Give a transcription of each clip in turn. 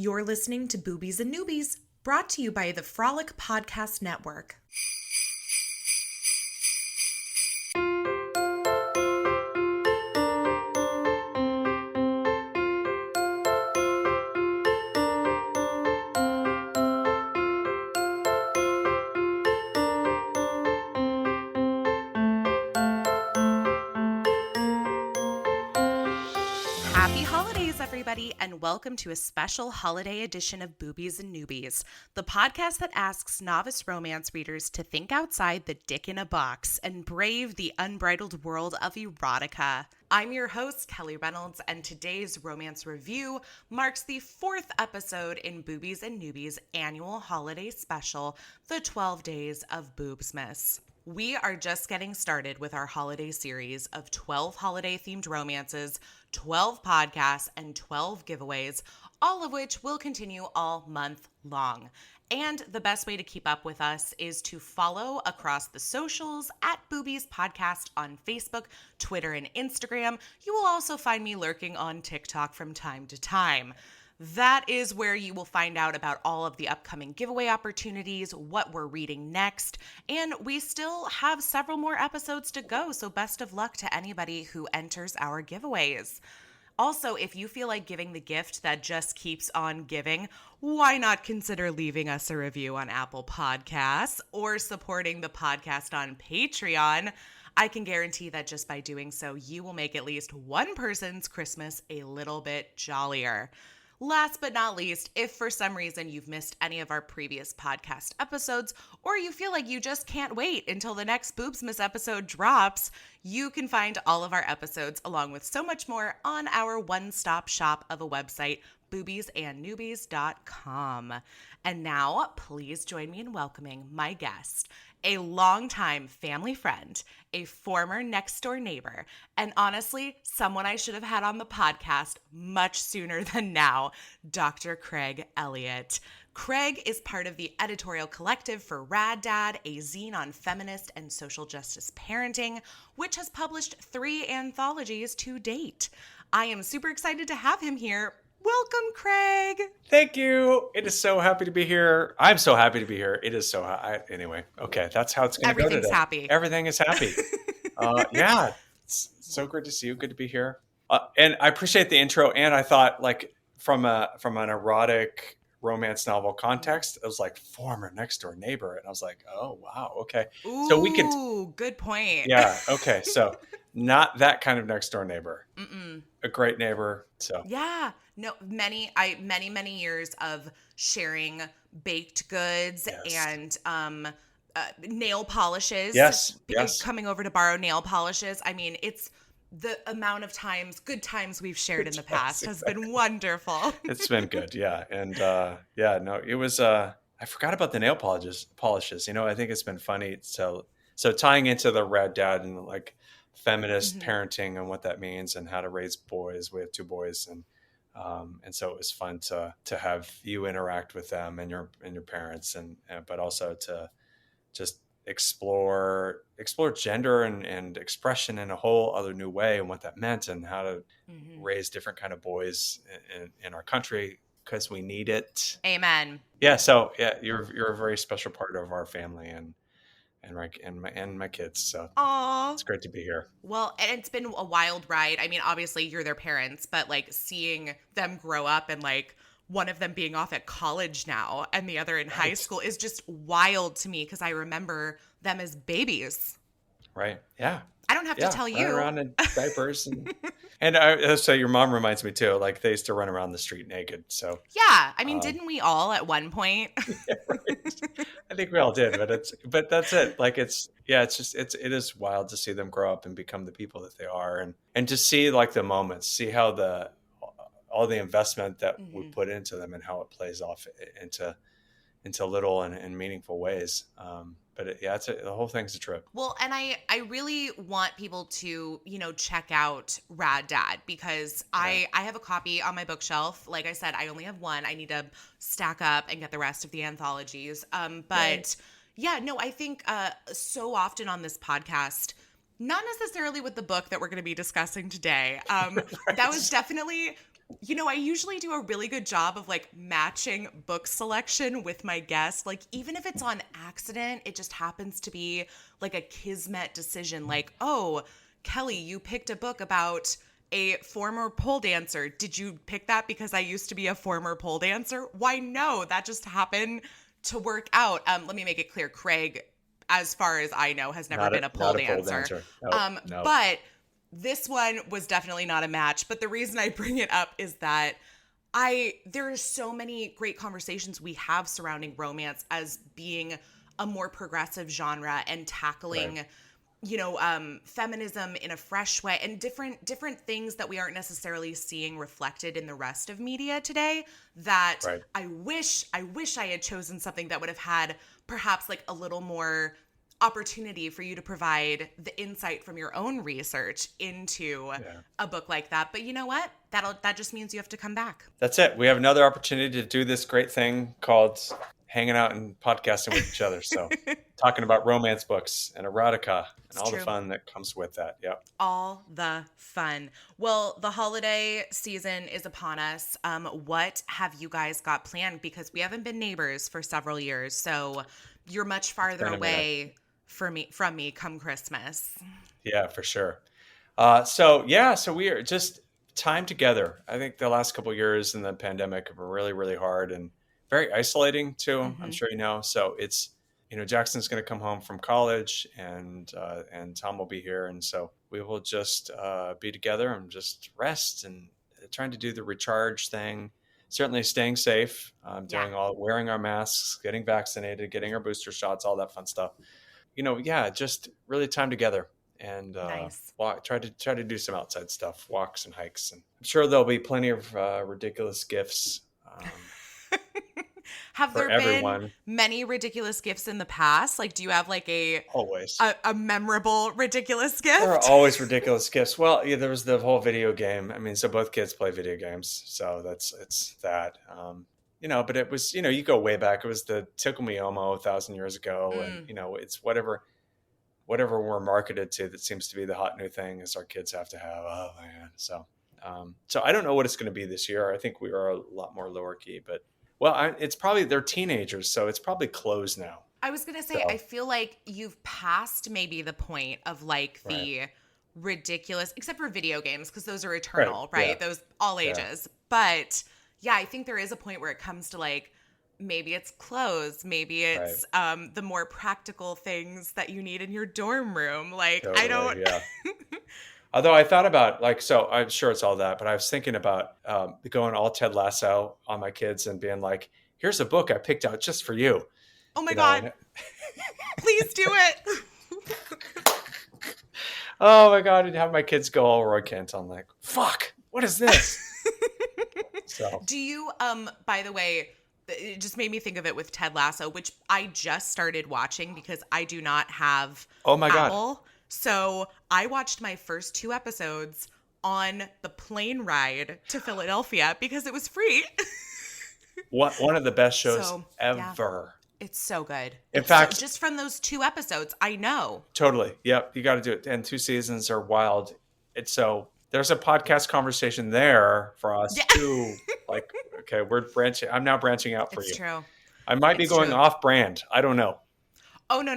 You're listening to Boobies and Newbies, brought to you by the Frolic Podcast Network. Happy holidays, everybody, and welcome to a special holiday edition of Boobies and Newbies, the podcast that asks novice romance readers to think outside the dick in a box and brave the unbridled world of erotica. I'm your host, Kelly Reynolds, and today's romance review marks the fourth episode in Boobies and Newbies' annual holiday special, The 12 Days of Boobsmas. We are just getting started with our holiday series of 12 holiday-themed romances, 12 podcasts, and 12 giveaways, all of which will continue all month long. And the best way to keep up with us is to follow across the socials at Boobies Podcast on Facebook, Twitter, and Instagram. You will also find me lurking on TikTok from time to time. That is where you will find out about all of the upcoming giveaway opportunities, what we're reading next, and we still have several more episodes to go, so best of luck to anybody who enters our giveaways. Also, if you feel like giving the gift that just keeps on giving, why not consider leaving us a review on Apple Podcasts or supporting the podcast on Patreon? I can guarantee that just by doing so, you will make at least one person's Christmas a little bit jollier. Last but not least, if for some reason you've missed any of our previous podcast episodes, or you feel like you just can't wait until the next Boobsmas episode drops, you can find all of our episodes along with so much more on our one-stop shop of a website, boobiesandnewbies.com. And now, please join me in welcoming my guest, a longtime family friend, a former next-door neighbor, and honestly, someone I should have had on the podcast much sooner than now, Dr. Craig Elliott. Craig is part of the editorial collective for Rad Dad, a zine on feminist and social justice parenting, which has published 3 anthologies to date. I am super excited to have him here. Welcome, Craig. Thank you. It is so happy to be here. I'm so happy to be here. It is so anyway. Okay, that's how it's going to go today. Everything's happy. Everything is happy. Yeah, it's so good to see you. Good to be here. And I appreciate the intro. And I thought, like, from an erotic romance novel context, it was like former next door neighbor, and I was like, oh wow, okay. Ooh, so we could. Good point. Yeah. Okay. So not that kind of next door neighbor. Mm-mm. A great neighbor. So yeah. No, many years of sharing baked goods and nail polishes. Yes. Coming over to borrow nail polishes. I mean, it's the amount of good times we've shared in the past has been wonderful. It's been good. Yeah. And it was, I forgot about the nail polishes. You know, I think it's been funny. So tying into the Rad Dad and like feminist parenting and what that means and how to raise boys. We have 2 boys, and so it was fun to have you interact with them and your parents, but also to just explore gender and expression in a whole other new way, and what that meant, and how to raise different kind of boys in our country, because we need it. Amen. Yeah. So yeah, you're a very special part of our family and my kids. So Aww. It's great to be here. Well, and it's been a wild ride. I mean, obviously you're their parents, but like seeing them grow up and like one of them being off at college now and the other in high school is just wild to me, because I remember them as babies. Right. Yeah. I don't have to tell you. Run around in diapers. And so your mom reminds me too, like they used to run around the street naked. So yeah, I mean, didn't we all at one point? Yeah, right. I think we all did, but that's it. Like it is wild to see them grow up and become the people that they are, and to see like the moments, see how all the investment that we put into them and how it plays off into little and meaningful ways. But the whole thing's a trip. Well, and I really want people to, check out Rad Dad, because I have a copy on my bookshelf. Like I said, I only have one. I need to stack up and get the rest of the anthologies. But I think so often on this podcast, not necessarily with the book that we're going to be discussing today. That was definitely I usually do a really good job of like matching book selection with my guest. Like, even if it's on accident, it just happens to be like a kismet decision. Like, oh, Kelly, you picked a book about a former pole dancer. Did you pick that because I used to be a former pole dancer? Why, no, that just happened to work out. Let me make it clear. Craig, as far as I know, has never been a pole not a pole dancer. dancer. Nope, nope. But this one was definitely not a match. But the reason I bring it up is that there are so many great conversations we have surrounding romance as being a more progressive genre and tackling, feminism in a fresh way and different things that we aren't necessarily seeing reflected in the rest of media today. That Right. I wish I had chosen something that would have had perhaps like a little more opportunity for you to provide the insight from your own research into a book like that. But you know what? That just means you have to come back. That's it. We have another opportunity to do this great thing called hanging out and podcasting with each other. So talking about romance books and erotica and all the fun that comes with that. Yep. All the fun. Well, the holiday season is upon us. What have you guys got planned? Because we haven't been neighbors for several years. So you're much farther away from me come Christmas. Yeah, for sure. So we are just time together. I think the last couple of years in the pandemic were really, really hard and very isolating too. Mm-hmm. I'm sure you know. So it's, Jackson's going to come home from college and Tom will be here. And so we will just be together and just rest and trying to do the recharge thing. Certainly staying safe, wearing our masks, getting vaccinated, getting our booster shots, all that fun stuff. Just really time together and nice. Try to do some outside stuff, walks and hikes. And I'm sure there'll be plenty of ridiculous gifts. Have there been many ridiculous gifts in the past? Like, do you have like always a memorable ridiculous gift? There are always ridiculous gifts. Well, there was the whole video game. I mean, so both kids play video games, so it's that. But it was, you go way back. It was the Tickle Me Elmo 1,000 years ago, and it's whatever we're marketed to that seems to be the hot new thing is our kids have to have. Oh man, so I don't know what it's going to be this year. I think we are a lot more lower key, but. Well, it's probably they're teenagers, so it's probably closed now. I was going to say, I feel like you've passed maybe the point of like the ridiculous, except for video games, because those are eternal, right? Yeah. Those all ages. But yeah, I think there is a point where it comes to like, maybe it's clothes, maybe it's the more practical things that you need in your dorm room. Like, totally, I don't. Yeah. Although I thought about so I'm sure it's all that, but I was thinking about going all Ted Lasso on my kids and being like, here's a book I picked out just for you. Oh my God. Please do it. Oh my God. And have my kids go all Roy Kent. I'm like, fuck, what is this? So. Do you, by the way, it just made me think of it with Ted Lasso, which I just started watching because I do not have Apple. God. So I watched my first 2 episodes on the plane ride to Philadelphia because it was free. One of the best shows ever. Yeah. It's so good. In fact, just from those 2 episodes, I know. Totally. Yep. You got to do it. And 2 seasons are wild. There's a podcast conversation there for us too. Like, okay, I'm now branching out for you. It's true. I might be going off brand. I don't know. Oh, no.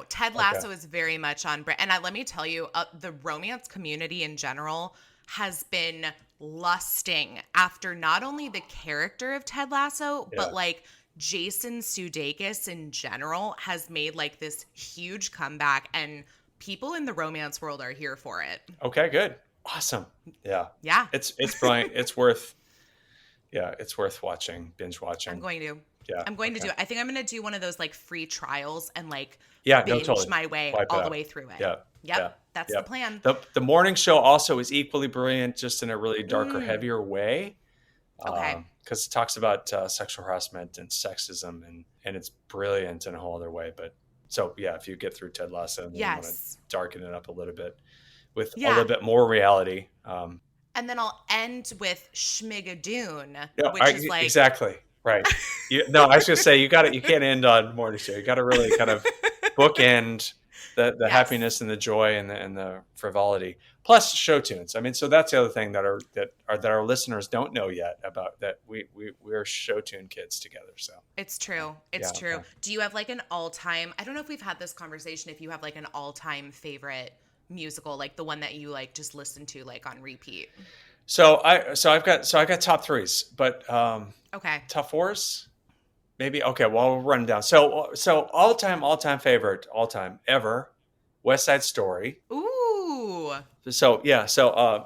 Ted Lasso is very much on brand. And let me tell you, the romance community in general has been lusting after not only the character of Ted Lasso, but like Jason Sudeikis in general has made like this huge comeback and people in the romance world are here for it. Okay, good. Awesome. Yeah. Yeah. It's brilliant. It's worth watching, binge watching. I'm going to. Yeah. I'm going to do it. I think I'm going to do one of those like free trials and like binge my way all the way through it. Yeah. Yep. That's the plan. The morning show also is equally brilliant, just in a really darker, heavier way. Okay. Because it talks about sexual harassment and sexism, and it's brilliant in a whole other way. But so if you get through Ted Lasso, and you want to darken it up a little bit with a little bit more reality. And then I'll end with Schmigadoon, which is like exactly. Right. I was going to say, you can't end on morning show. You got to really kind of bookend the happiness and the joy and the frivolity. plus show tunes. I mean, so that's the other thing that our listeners don't know yet about that we're show tune kids together. So it's true. It's true. Okay. Do you have like an all-time, I don't know if we've had this conversation, if you have like an all-time favorite musical, like the one that you like just listen to like on repeat? So I got top threes, but Okay. top fours, maybe. Okay, well, we'll run them down. So all time favorite, all time ever, West Side Story. Ooh. So yeah,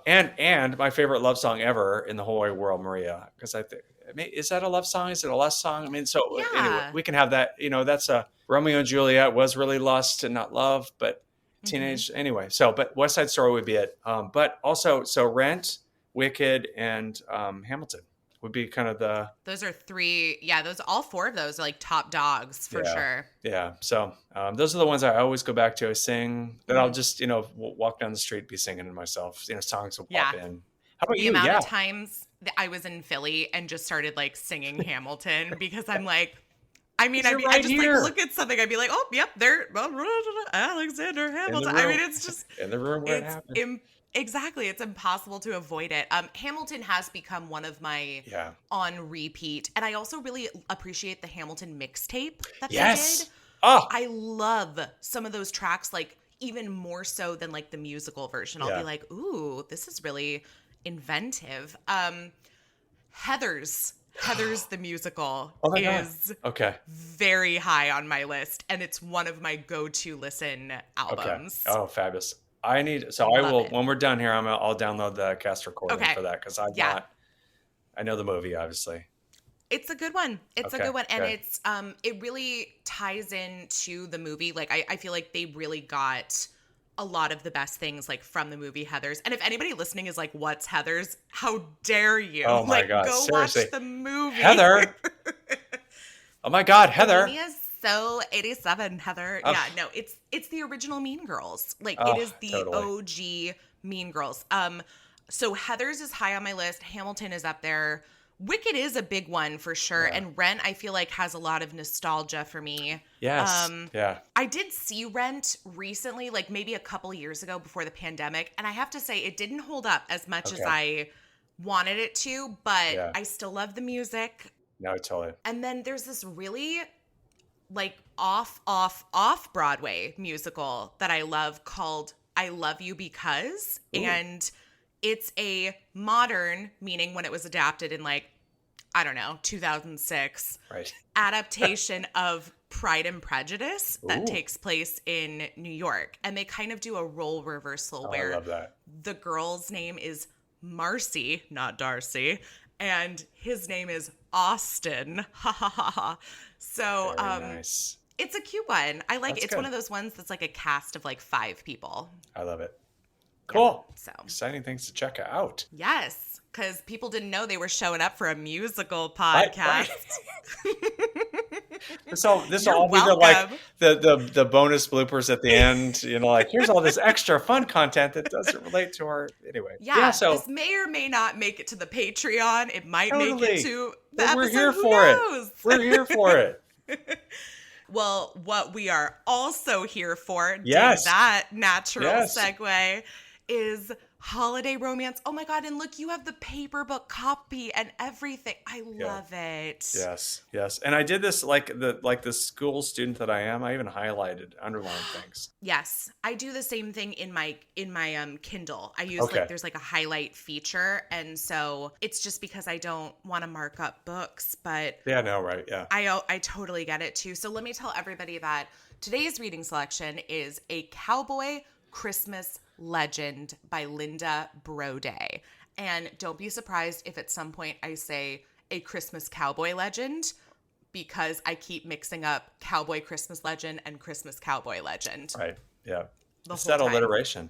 and my favorite love song ever in the whole wide world, Maria, because I think, is that a love song? Is it a lust song? I mean, so anyway, we can have that. That's a Romeo and Juliet was really lust and not love, but teenage anyway. So, but West Side Story would be it. But also, so Rent, Wicked, and Hamilton would be kind of the. Those are three. Yeah, all four of those are like top dogs for sure. Yeah. So those are the ones I always go back to. I sing. Then I'll just walk down the street, be singing to myself. Songs will pop in. How about you? The amount of times that I was in Philly and just started like singing Hamilton because I'm like, I just like look at something. I'd be like, oh, yep, there, Alexander Hamilton. I mean, it's just in the room where it happened. Exactly. It's impossible to avoid it. Hamilton has become one of my on repeat. And I also really appreciate the Hamilton mixtape that they did. Oh. I love some of those tracks, like even more so than like the musical version. I'll be like, ooh, this is really inventive. Heathers the musical is very high on my list. And it's one of my go-to listen albums. Okay. Oh, fabulous. I will, when we're done here, I'll download the cast recording for that. Cause I know the movie, obviously. It's a good one. It's a good one. And it's, it really ties into the movie. Like, I feel like they really got a lot of the best things like from the movie Heathers. And if anybody listening is like, what's Heathers? How dare you? Oh my God. Go Seriously. watch the movie. Heather. Oh my God. Heather. The movie is so 87, Heather. Yeah, no, it's the original Mean Girls. Like it is the OG Mean Girls. So Heathers is high on my list. Hamilton is up there. Wicked is a big one for sure. Yeah. And Rent, I feel like, has a lot of nostalgia for me. Yes. I did see Rent recently, like maybe a couple years ago before the pandemic. And I have to say, it didn't hold up as much as I wanted it to, but I still love the music. No, totally. And then there's this really like off Broadway musical that I love called I Love You Because. Ooh. And it's a modern, meaning when it was adapted in like, I don't know, 2006, adaptation of Pride and Prejudice that takes place in New York. And they kind of do a role reversal where I love that. The girl's name is Marcy, not Darcy, and his name is Austin. Ha ha ha ha. So nice. It's a cute one. I like it. It's one of those ones that's like a cast of like 5 people. I love it. Cool. Yeah, so exciting things to check out. Yes, because people didn't know they were showing up for a musical podcast. This will all be the bonus bloopers at the end. Like here's all this extra fun content that doesn't relate to our anyway. Yeah. So this may or may not make it to the Patreon. It might make it to the episode. We're here for it. We're here for it. Well, what we are also here for, that natural segue, is holiday romance. Oh my God. And look, you have the paper book copy and everything. I love it. Yes. And I did this like the school student that I am. I even underlined things. Yes. I do the same thing in my Kindle. I use there's like a highlight feature. And so it's just because I don't want to mark up books, but I totally get it too. So let me tell everybody that today's reading selection is A Cowboy Christmas Legend by Linda Broday. And don't be surprised if at some point I say A Christmas Cowboy Legend, because I keep mixing up Cowboy Christmas Legend and Christmas Cowboy Legend. Right. Yeah. It's that alliteration.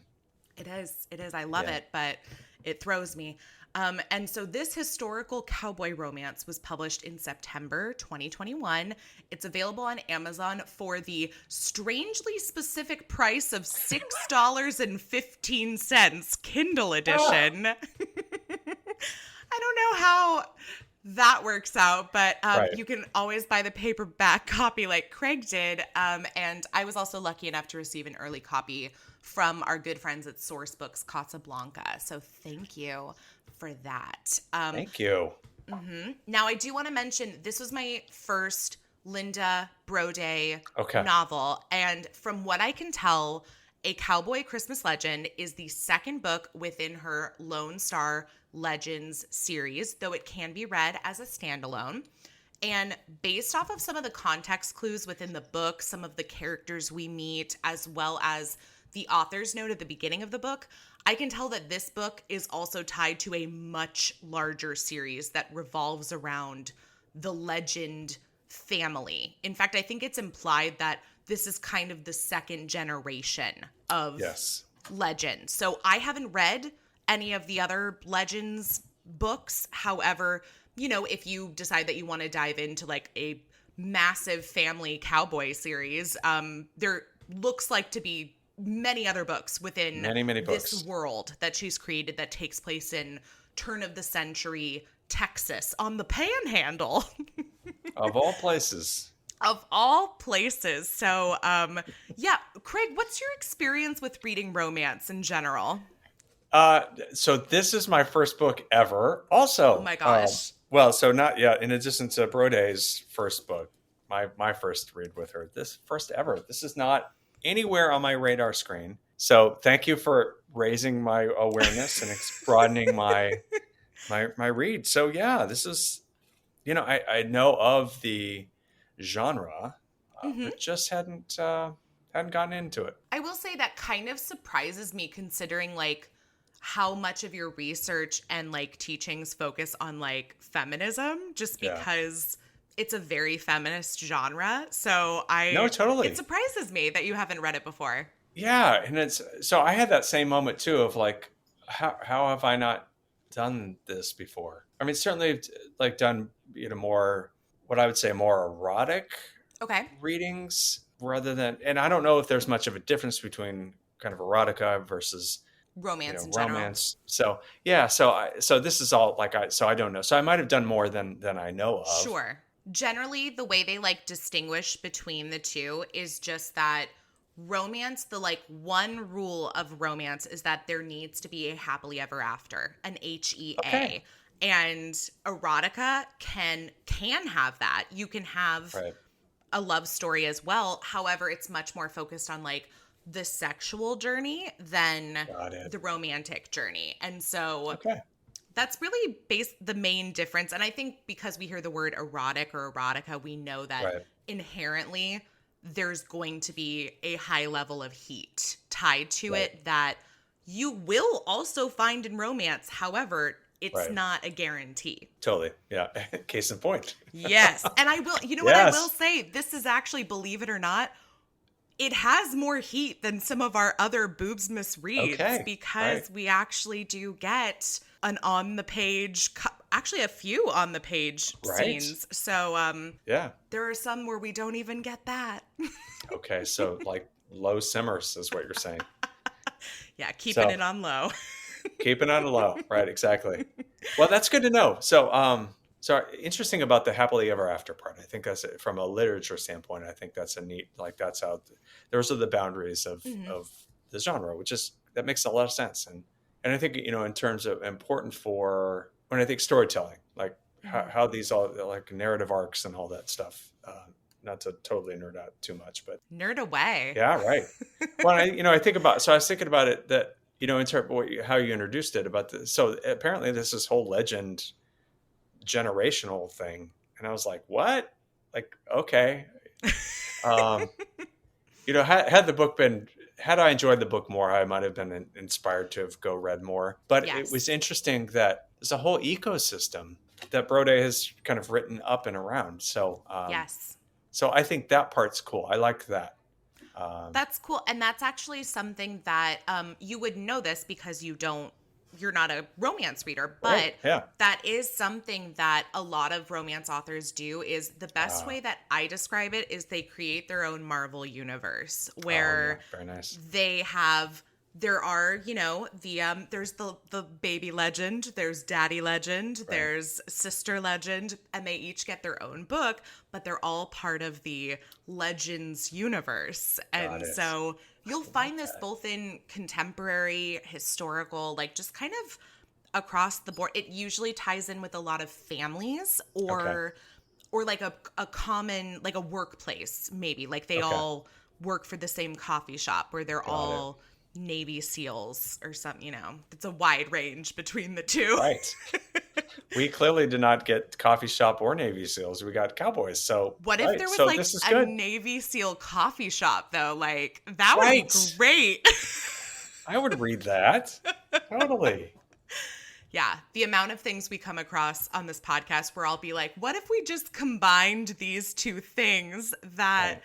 It is. I love it, but it throws me. And so this historical cowboy romance was published in September 2021. It's available on Amazon for the strangely specific price of $6.15 Kindle edition. I don't know how that works out. But Right. you can always buy the paperback copy like Craig did. And I was also lucky enough to receive an early copy from our good friends at Sourcebooks Casablanca. So thank you for that. Thank you. Now, I do want to mention this was my first Linda Broday Okay. novel. And from what I can tell, A Cowboy Christmas Legend is the second book within her Lone Star Legends series, though it can be read as a standalone. And based off of some of the context clues within the book, some of the characters we meet, as well as the author's note at the beginning of the book, I can tell that this book is also tied to a much larger series that revolves around the Legend family. In fact, I think it's implied that this is kind of the second generation of Legend. So I haven't read any of the other Legends books. However, you know, if you decide that you want to dive into like a massive family cowboy series, there looks like to be many other books within many books. This world that she's created that takes place in turn of the century Texas on the Panhandle. Of all places. Of all places. So, yeah, Craig, what's your experience with reading romance in general? So this is my first book ever. Also, oh my gosh. Well, so not yet. In addition to Broday's first book, my first read with her, this first ever. This is not anywhere on my radar screen. So thank you for raising my awareness and broadening my read. So yeah, this is, you know, I know of the genre, but just hadn't gotten into it. I will say that kind of surprises me considering like how much of your research and like teachings focus on like feminism, just because it's a very feminist genre. So totally. It surprises me that you haven't read it before. Yeah. And so I had that same moment too of like, how have I not done this before? I mean, certainly like done, you know, more, what I would say more erotic readings rather than, and I don't know if there's much of a difference between kind of erotica versus romance, in romance. So yeah, so this is all like I don't know. So I might have done more than I know of. Sure. Generally, the way they like distinguish between the two is just that romance, the like one rule of romance is that there needs to be a happily ever after, an HEA. Okay. And erotica can have that. You can have a love story as well. However, it's much more focused on like the sexual journey than the romantic journey. And so that's really the main difference. And I think because we hear the word erotic or erotica, we know that inherently there's going to be a high level of heat tied to it that you will also find in romance. However, it's not a guarantee. Totally. Yeah. Case in point. Yes. And I will, you know what I will say? This is actually, believe it or not, it has more heat than some of our other Boobsmas reads because we actually do get an on-the-page, actually a few on-the-page scenes. So there are some where we don't even get that. Okay, so like low simmers is what you're saying. Yeah, keeping it on low. Keeping it on low, right, exactly. Well, that's good to know. So interesting about the happily ever after part. I think that's from a literature standpoint. I think that's a neat, like that's how those are the boundaries of the genre, that makes a lot of sense. And I think, you know, in terms of important for when I think storytelling, like how these all like narrative arcs and all that stuff. Not to totally nerd out too much, but nerd away. Yeah, right. Well, I was thinking about it that, you know, in terms of how you introduced it about this. So apparently this whole legend generational thing. And I was like, what? Like, okay. You know, had I enjoyed the book more, I might have been inspired to have read more. But it was interesting that there's a whole ecosystem that Broday has kind of written up and around. So, so I think that part's cool. I like that. That's cool. And that's actually something that you would know this because you're not a romance reader, but that is something that a lot of romance authors do. Is the best way that I describe it is they create their own Marvel universe where very nice. They have there are, there's the baby legend, there's daddy legend, Right. there's sister legend, and they each get their own book, but they're all part of the Legends universe. Got And it. so you'll I like find this that. both in contemporary, historical, like just kind of across the board. It usually ties in with a lot of families Okay. or like a common, like a workplace, maybe like they Okay. all work for the same coffee shop where they're Got it. all Navy SEALs or something. It's a wide range between the two. Right. We clearly did not get coffee shop or Navy SEALs. We got cowboys. So, What if right. there was So like this is a good. Navy SEAL coffee shop though? Like that would be Right. great. I would read that. Totally. Yeah, the amount of things we come across on this podcast where I'll be like, what if we just combined these two things that Right.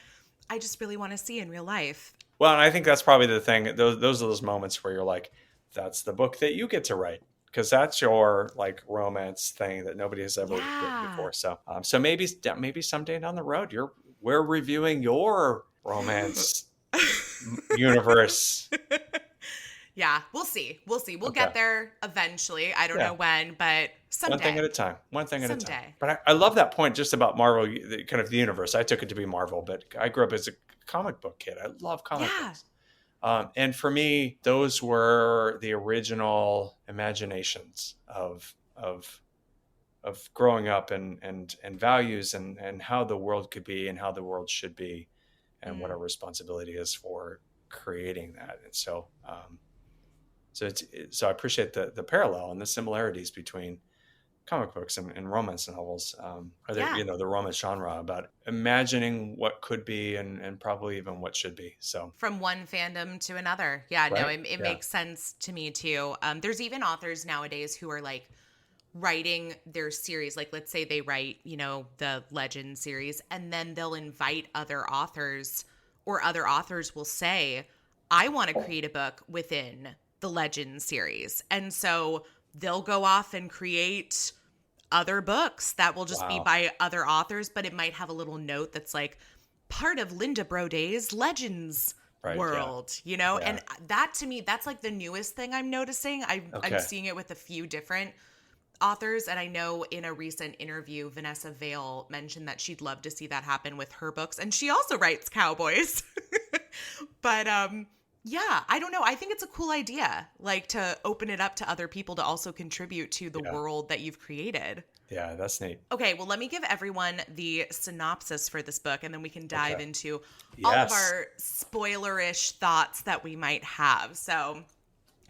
I just really want to see in real life? Well, and I think that's probably the thing. Those are those moments where you're like, that's the book that you get to write because that's your like romance thing that nobody has ever written Yeah. before. So maybe someday down the road, we're reviewing your romance universe. Yeah, we'll see. We'll see. We'll Okay. get there eventually. I don't Yeah. know when, but someday. One thing at a time. One thing at a time. Someday. But I love that point just about Marvel, kind of the universe. I took it to be Marvel, but I grew up as a comic book kid. I love comic Yeah. books. And for me, those were the original imaginations of growing up and values and how the world could be and how the world should be and what our responsibility is for creating that. And so so I appreciate the parallel and the similarities between comic books and romance novels, or Yeah. the romance genre about imagining what could be and probably even what should be. So From one fandom to another. Yeah, no, Right? it Yeah. makes sense to me too. There's even authors nowadays who are like writing their series. Like, let's say they write, the Legend series, and then they'll invite other authors, or other authors will say, I want to create a book within the Legend series. And so they'll go off and create other books that will just be Wow. by other authors, but it might have a little note that's like part of Linda Broday's Legends Right, yeah. world, Yeah. And that to me, that's like the newest thing I'm noticing. I'm Okay. seeing it with a few different authors, and I know in a recent interview, Vanessa Vale mentioned that she'd love to see that happen with her books, and she also writes cowboys. But yeah, I don't know. I think it's a cool idea, like to open it up to other people to also contribute to the Yeah. world that you've created. Yeah, that's neat. Okay, well, let me give everyone the synopsis for this book, and then we can dive Okay. into all of Yes. our spoilerish thoughts that we might have. So,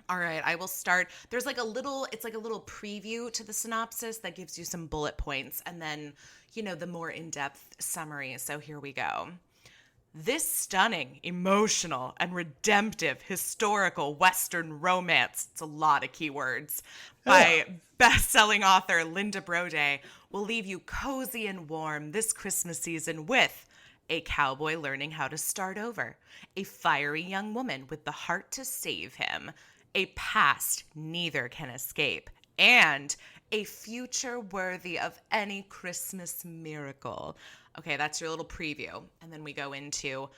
all right, I will start. There's like it's like a little preview to the synopsis that gives you some bullet points, and then, the more in-depth summary. So here we go. This stunning, emotional, and redemptive historical Western romance, it's a lot of keywords, by best-selling author Linda Broday will leave you cozy and warm this Christmas season with a cowboy learning how to start over, a fiery young woman with the heart to save him, a past neither can escape, and a future worthy of any Christmas miracle. Okay, that's your little preview. And then we go into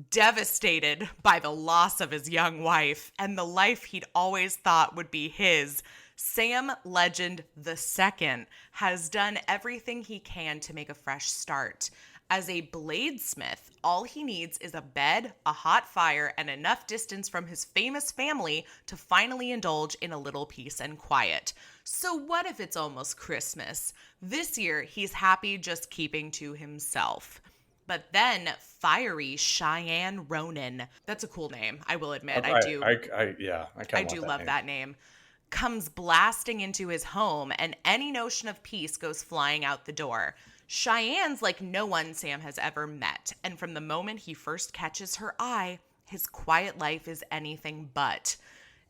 devastated by the loss of his young wife and the life he'd always thought would be his. Sam Legend II has done everything he can to make a fresh start. As a bladesmith, all he needs is a bed, a hot fire, and enough distance from his famous family to finally indulge in a little peace and quiet. So what if it's almost Christmas? This year, he's happy just keeping to himself. But then, fiery Cheyenne Ronan, that's a cool name, I will admit. I do. I kind of I love that name. Comes blasting into his home, and any notion of peace goes flying out the door. Cheyenne's like no one Sam has ever met, and from the moment he first catches her eye, his quiet life is anything but.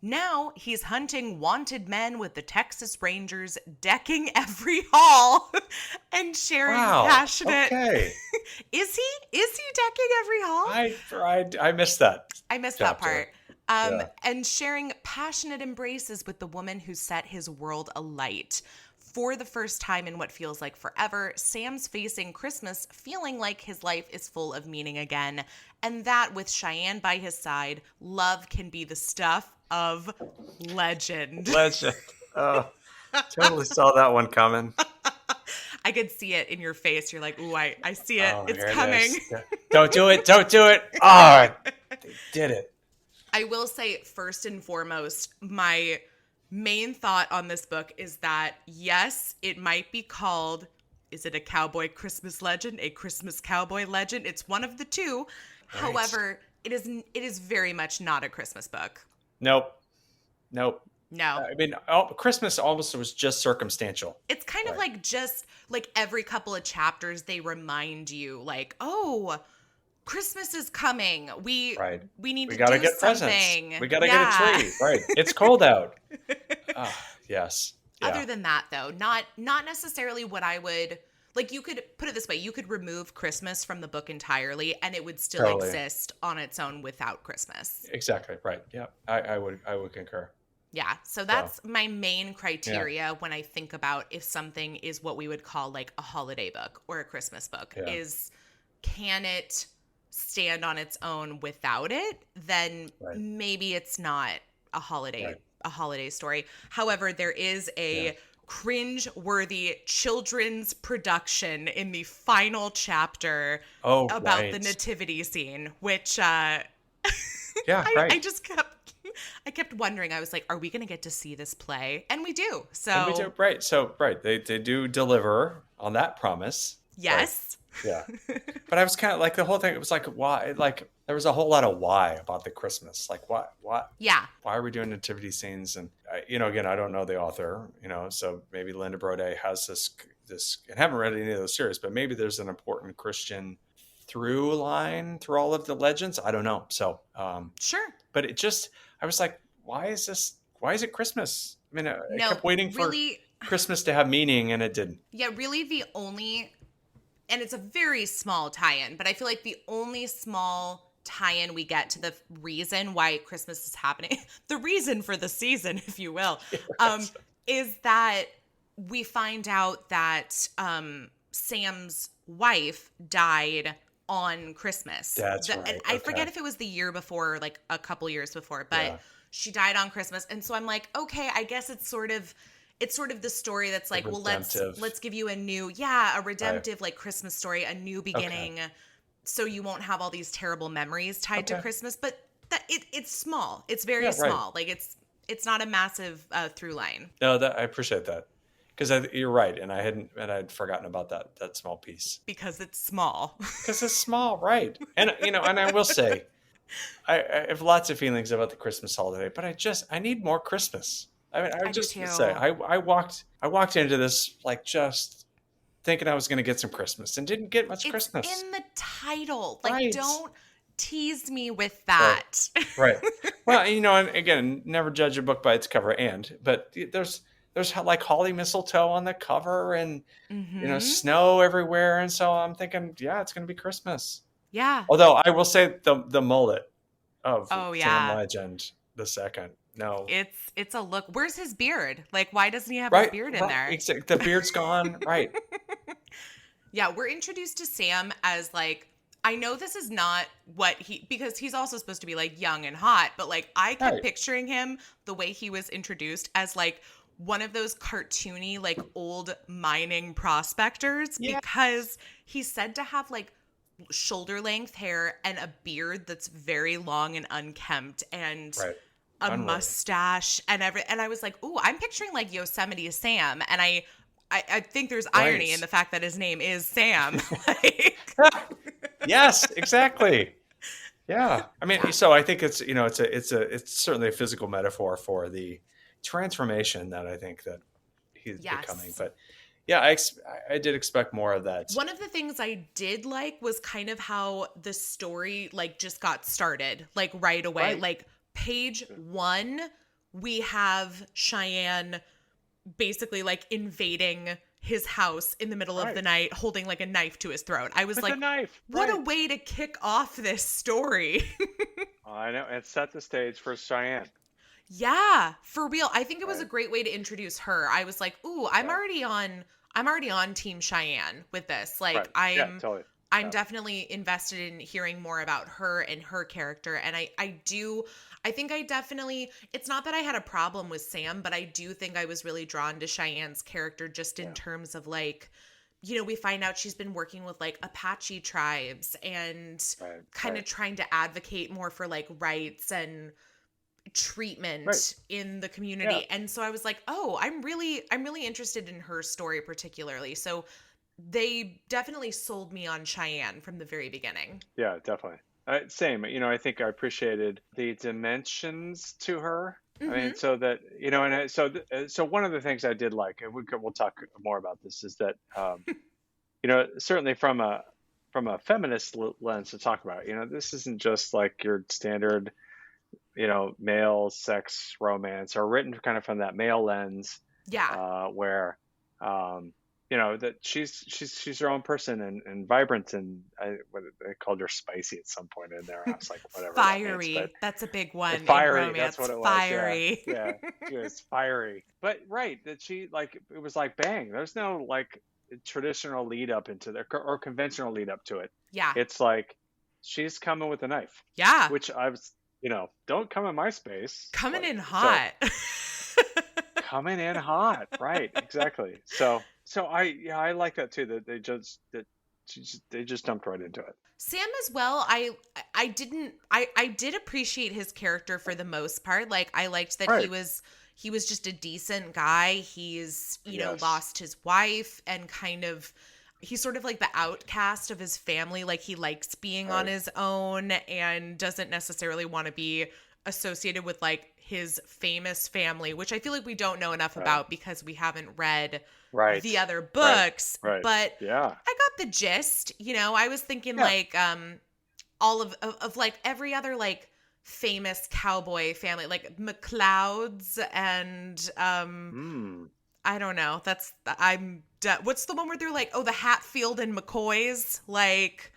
Now he's hunting wanted men with the Texas Rangers, decking every hall and sharing passionate. Okay. Is he decking every hall? I missed that. I missed chapter. that part. Yeah. And sharing passionate embraces with the woman who set his world alight. for the first time in what feels like forever, Sam's facing Christmas feeling like his life is full of meaning again, and that with Cheyenne by his side, love can be the stuff of legend. Legend. Oh, totally saw that one coming. I could see it in your face. You're like, ooh, I see it. Oh, it's here coming. It is. Don't do it. Don't do it. Oh, they did it. I will say, first and foremost, my main thought on this book is that, yes, it might be called, is it a Cowboy Christmas Legend, a Christmas Cowboy Legend? It's one of the two. Right. However, it is very much not a Christmas book. Nope. No. I mean, Christmas almost was just circumstantial. It's kind of like just like every couple of chapters, they remind you like, oh, Christmas is coming. We need to gotta do get something. Presents. We gotta get a tree. Right. It's cold out. Yes. Yeah. Other than that, though, not necessarily what I would like. You could put it this way: you could remove Christmas from the book entirely, and it would still exist on its own without Christmas. Exactly. Right. Yeah. I would concur. Yeah. So that's my main criteria when I think about if something is what we would call like a holiday book or a Christmas book is, can it stand on its own without it? Then maybe it's not a holiday story. However, there is a cringe-worthy children's production in the final chapter about the nativity scene, which I kept wondering. I was like, are we going to get to see this play? And we do. Right. So they do deliver on that promise. Yes. Right. Yeah. But I was kind of like, the whole thing, it was like, why? Like, there was a whole lot of why about the Christmas. Like, what? Yeah. Why are we doing nativity scenes? And, again, I don't know the author, so maybe Linda Broday has this, and I haven't read any of those series, but maybe there's an important Christian through line through all of the legends. I don't know. So, sure. But I was like, why is it Christmas? I mean, I kept waiting for Christmas to have meaning, and it didn't. Yeah, really and it's a very small tie-in, but I feel like the only small tie-in we get to the reason why Christmas is happening, the reason for the season, if you will, is that we find out that Sam's wife died on Christmas. That's right. And I forget if it was the year before or like a couple years before, but she died on Christmas. And so I'm like, okay, I guess it's sort of the story that's like, well, let's give you a redemptive like Christmas story, a new beginning, so you won't have all these terrible memories tied to Christmas. But that it's small. It's very small. Like it's not a massive through line. No, I appreciate that. Because you're right, and I'd forgotten about that small piece. Because it's small. Because it's small, right? And and I will say, I have lots of feelings about the Christmas holiday, but I need more Christmas. I mean, I just say I walked into this like just thinking I was going to get some Christmas and didn't get much Christmas. It's in the title, like don't tease me with that. Right. Well, and again, never judge a book by its cover. But there's like holly mistletoe on the cover and, snow everywhere. And so I'm thinking, it's going to be Christmas. Yeah. Although I will say the mullet of Sam Legend, the second. No. It's a look. Where's his beard? Like, why doesn't he have his beard in there? The beard's gone. Right. Yeah. We're introduced to Sam as like, I know this is not because he's also supposed to be like young and hot, but like I kept picturing him the way he was introduced as like one of those cartoony, like old mining prospectors because he's said to have like shoulder length hair and a beard that's very long and unkempt and a mustache and and I was like, ooh, I'm picturing like Yosemite Sam. And I think there's irony in the fact that his name is Sam. Yes, exactly. Yeah. I mean, so I think it's, it's certainly a physical metaphor for the transformation that I think that he's becoming. But I did expect more of that. One of the things I did like was kind of how the story like just got started like right away. Like page 1, we have Cheyenne basically like invading his house in the middle of the night, holding like a knife to his throat. I was like, what a way to kick off this story. I know. It set the stage for Cheyenne. Yeah, for real. I think it was a Right. great way to introduce her. I was like, "Ooh, Yeah. I'm already on Team Cheyenne with this." Like Right. Yeah. Totally. I'm Yeah. definitely invested in hearing more about her and her character. And I think I definitely, it's not that I had a problem with Sam, but I do think I was really drawn to Cheyenne's character just in Yeah. terms of like, we find out she's been working with like Apache tribes and Right. kind Right. of trying to advocate more for like rights and Right. treatment in the Yeah. community. And so I was like, "Oh, I'm really interested in her story particularly." So they definitely sold me on Cheyenne from the very beginning. Yeah. Definitely. Same. I think I appreciated the dimensions to her. I mean, Mhm. so that and so one of the things I did like, and we'll talk more about this, is that certainly from a feminist lens to talk about. This isn't just like your standard male sex romance, or written kind of from that male lens, Yeah. where that she's her own person, and vibrant, and I called her spicy at some point in there. I was like, whatever that means, but Fiery. That's a big one in fiery, that's romance. what it was. Yeah, Fiery. yeah, she was fiery, but right, that she, like, it was like bang. There's no like traditional lead up into the, or conventional lead up to it. Yeah. It's like she's coming with a knife, Yeah. which I was, don't come in my space. Coming Like, in so hot. coming in hot, right? Exactly. So I like that too. They just dumped right into it. Sam as well. I did appreciate his character for the most part. Like I liked that Right. he was just a decent guy. He's, Yes. lost his wife and he's sort of like the outcast of his family. Like he likes being on Right. his own and doesn't necessarily want to be associated with like his famous family, which I feel like we don't know enough Right. about because we haven't read Right. the other Right. books. Right. But Yeah. I got the gist. I was thinking Yeah. like all of like every other like famous cowboy family, like McLeod's and Mm. I don't know. What's the one where they're like, oh, the Hatfield and McCoys? Like,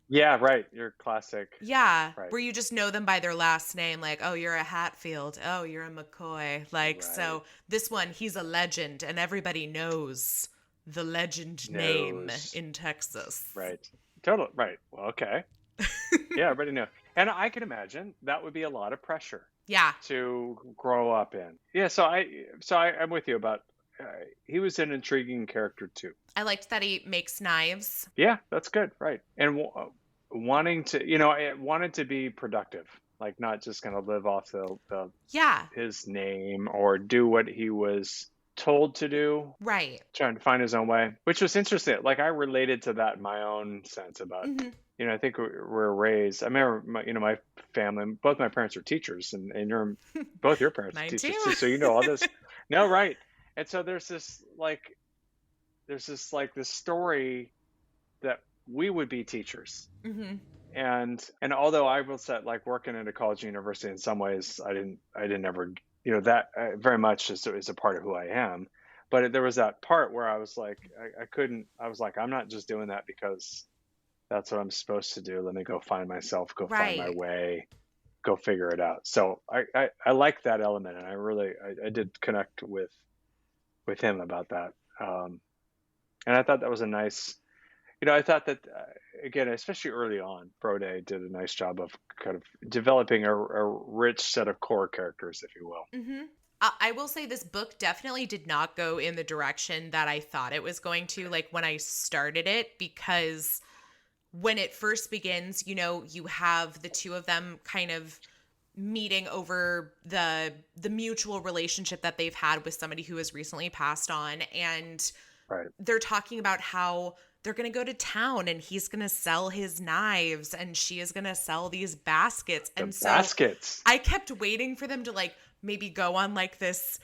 Yeah. Right. Your classic. yeah, Right. where you just know them by their last name. Like, oh, you're a Hatfield. Oh, you're a McCoy. Like, Right. so this one, he's a legend, and everybody knows the legend name Knows. in Texas. Right. Total. Right. Well, okay. Yeah. Everybody know. And I can imagine that would be a lot of pressure Yeah. to grow up in. Yeah. I'm with you about. He was an intriguing character too. I liked that he makes knives. Yeah, that's good. Right. And wanting to, I wanted to be productive, like not just going to live off the Yeah. his name or do what he was told to do, Right. trying to find his own way, which was interesting. Like I related to that in my own sense about, Hmm. I think we're raised. I remember, my family, both my parents are teachers, and both your parents are Mine teachers too. too. So all this. No, right. And so there's this this story that we would be teachers. Hmm. And although I will say, like, working at a college university, in some ways I didn't ever, that very much is a part of who I am. But there was that part where I was like, I couldn't, I was like, I'm not just doing that because that's what I'm supposed to do. Let me go find myself, go find my Right. way, go figure it out. So I like that element, and I did connect with him about that. And I thought that was a nice, I thought that, again, especially early on, Broday did a nice job of kind of developing a rich set of core characters, if you will. Hmm. I will say this book definitely did not go in the direction that I thought it was going to, like when I started it, because when it first begins, you have the two of them kind of meeting over the mutual relationship that they've had with somebody who has recently passed on, and Right. they're talking about how they're going to go to town and he's going to sell his knives and she is going to sell these baskets. And so Baskets. I kept waiting for them to like maybe go on like this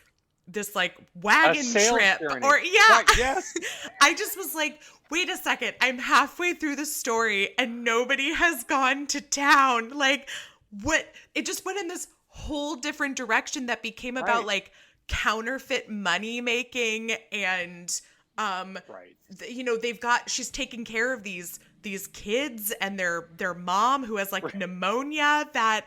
like wagon trip journey. or yeah. Right, yes. I just was like, wait a second, I'm halfway through the story and nobody has gone to town. Like what? It just went in this whole different direction that became about Right. like counterfeit money making and Right. she's taking care of these kids and their mom who has like pneumonia that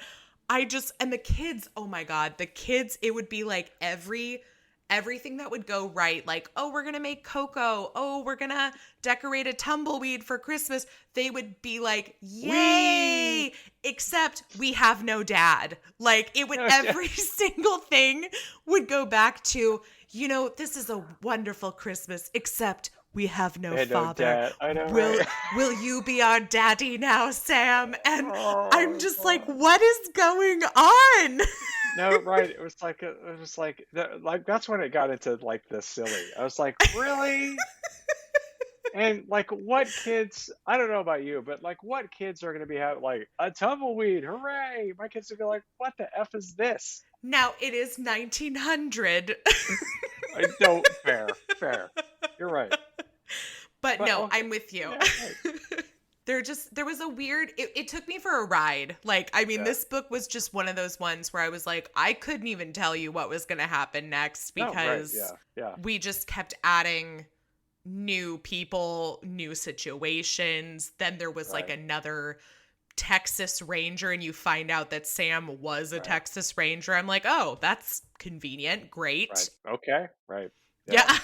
And the kids, oh my God, the kids, it would be like everything that would go right. Like, oh, we're going to make cocoa. Oh, we're going to decorate a tumbleweed for Christmas. They would be like, yay, except we have no dad. Like it would, every single thing would go back to, this is a wonderful Christmas, except we have no father. Dad. I know, Will you be our daddy now, Sam? And I'm just like, what is going on? No, right. It was like that's when it got into like the silly. I was like, really? And like, what kids? I don't know about you, but like, what kids are going to be having like a tumbleweed? Hooray! My kids are going to be like, what the f is this? Now it is 1900. I don't. Fair. You're right. But no, okay. I'm with you. Yeah, right. There was a weird, it took me for a ride. Like, I mean, this book was just one of those ones where I was like, I couldn't even tell you what was going to happen next because we just kept adding new people, new situations. Then there was like another Texas Ranger and you find out that Sam was a Texas Ranger. I'm like, oh, that's convenient. Great. Right. Okay. Right. Yeah.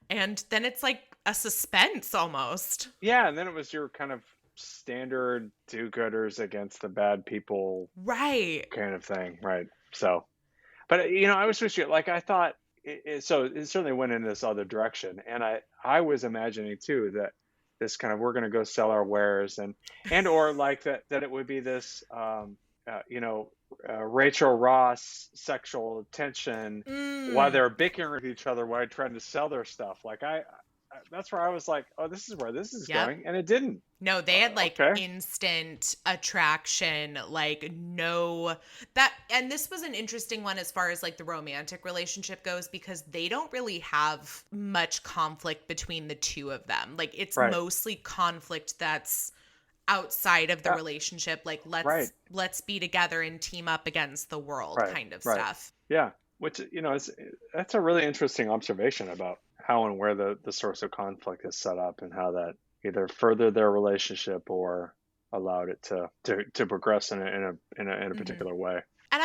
And then it's like a suspense almost. Yeah, and then it was your kind of standard do-gooders against the bad people, right? Kind of thing, right? So, but I was with you. Like I thought, so it certainly went in this other direction, and I was imagining too that this kind of we're going to go sell our wares and or like that it would be this Rachel Ross sexual tension while they're bickering with each other while trying to sell their stuff. Like that's where I was like, oh, this is where this is going. And it didn't. No, they had like instant attraction, like and this was an interesting one as far as like the romantic relationship goes, because they don't really have much conflict between the two of them. Like it's mostly conflict that's outside of the relationship, like let's be together and team up against the world kind of stuff. Yeah, which that's a really interesting observation about how and where the source of conflict is set up and how that either furthered their relationship or allowed it to progress in a particular way. And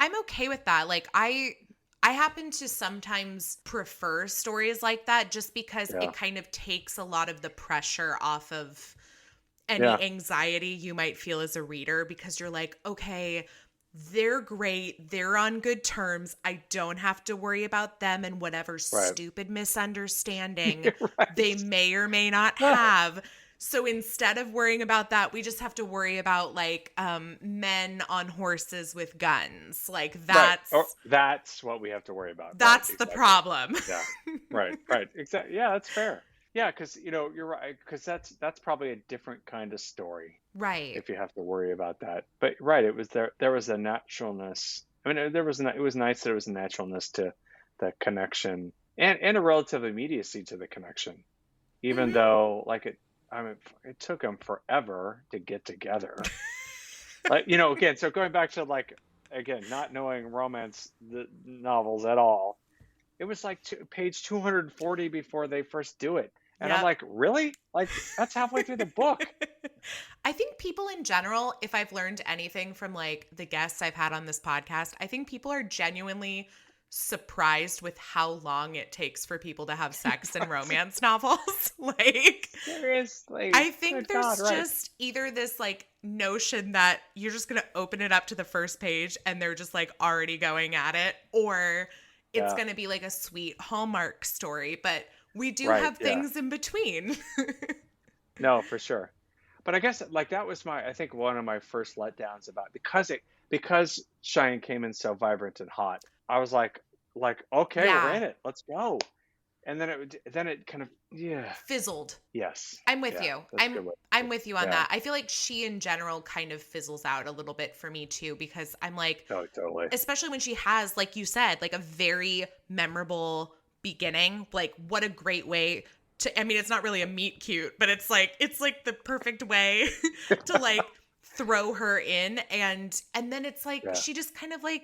I'm okay with that. Like I happen to sometimes prefer stories like that just because it kind of takes a lot of the pressure off of any anxiety you might feel as a reader, because you're like, okay, they're great. They're on good terms. I don't have to worry about them and whatever stupid misunderstanding they may or may not have. So instead of worrying about that, we just have to worry about like men on horses with guns. Like that's what we have to worry about. That's the problem. Yeah. Right. Exactly. Yeah, that's fair. Yeah, because you're right. Because that's probably a different kind of story, right? If you have to worry about that, but it was there was a naturalness. I mean, it was nice that there was a naturalness to the connection and a relative immediacy to the connection, even though it took them forever to get together. Like again, so going back to not knowing romance novels at all. It was like page 240 before they first do it. And I'm like, really? Like, that's halfway through the book. I think people in general, if I've learned anything from like the guests I've had on this podcast, I think people are genuinely surprised with how long it takes for people to have sex in romance novels. Like, seriously. I think there's just either this like notion that you're just going to open it up to the first page and they're just like already going at it, or it's going to be like a sweet Hallmark story, but we do have things in between. No, for sure. But I guess that was I think one of my first letdowns about, because Cheyenne came in so vibrant and hot. I was like, okay, we're in it. Let's go. And then it kind of fizzled. Yes. I'm with you. I'm with you on that. I feel like she in general kind of fizzles out a little bit for me too, because I'm like, oh, totally. Especially when she has, like you said, like a very memorable beginning. Like what a great way to, I mean, it's not really a meet cute, but it's like the perfect way to like throw her in. And then it's like, she just kind of like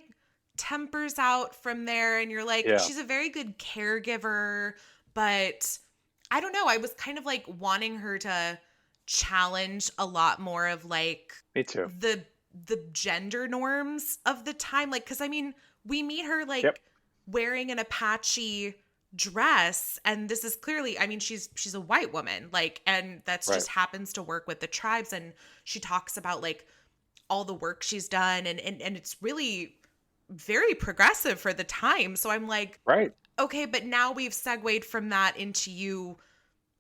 tempers out from there, and you're like, she's a very good caregiver, but I don't know, I was kind of like wanting her to challenge a lot more of like me too the gender norms of the time. Like, because I mean, we meet her like Yep. wearing an Apache dress, and this is clearly, I mean, she's a white woman, like, and that's Right. just happens to work with the tribes. And she talks about like all the work she's done, and it's really very progressive for the time. So I'm like, Right. okay, but now we've segued from that into you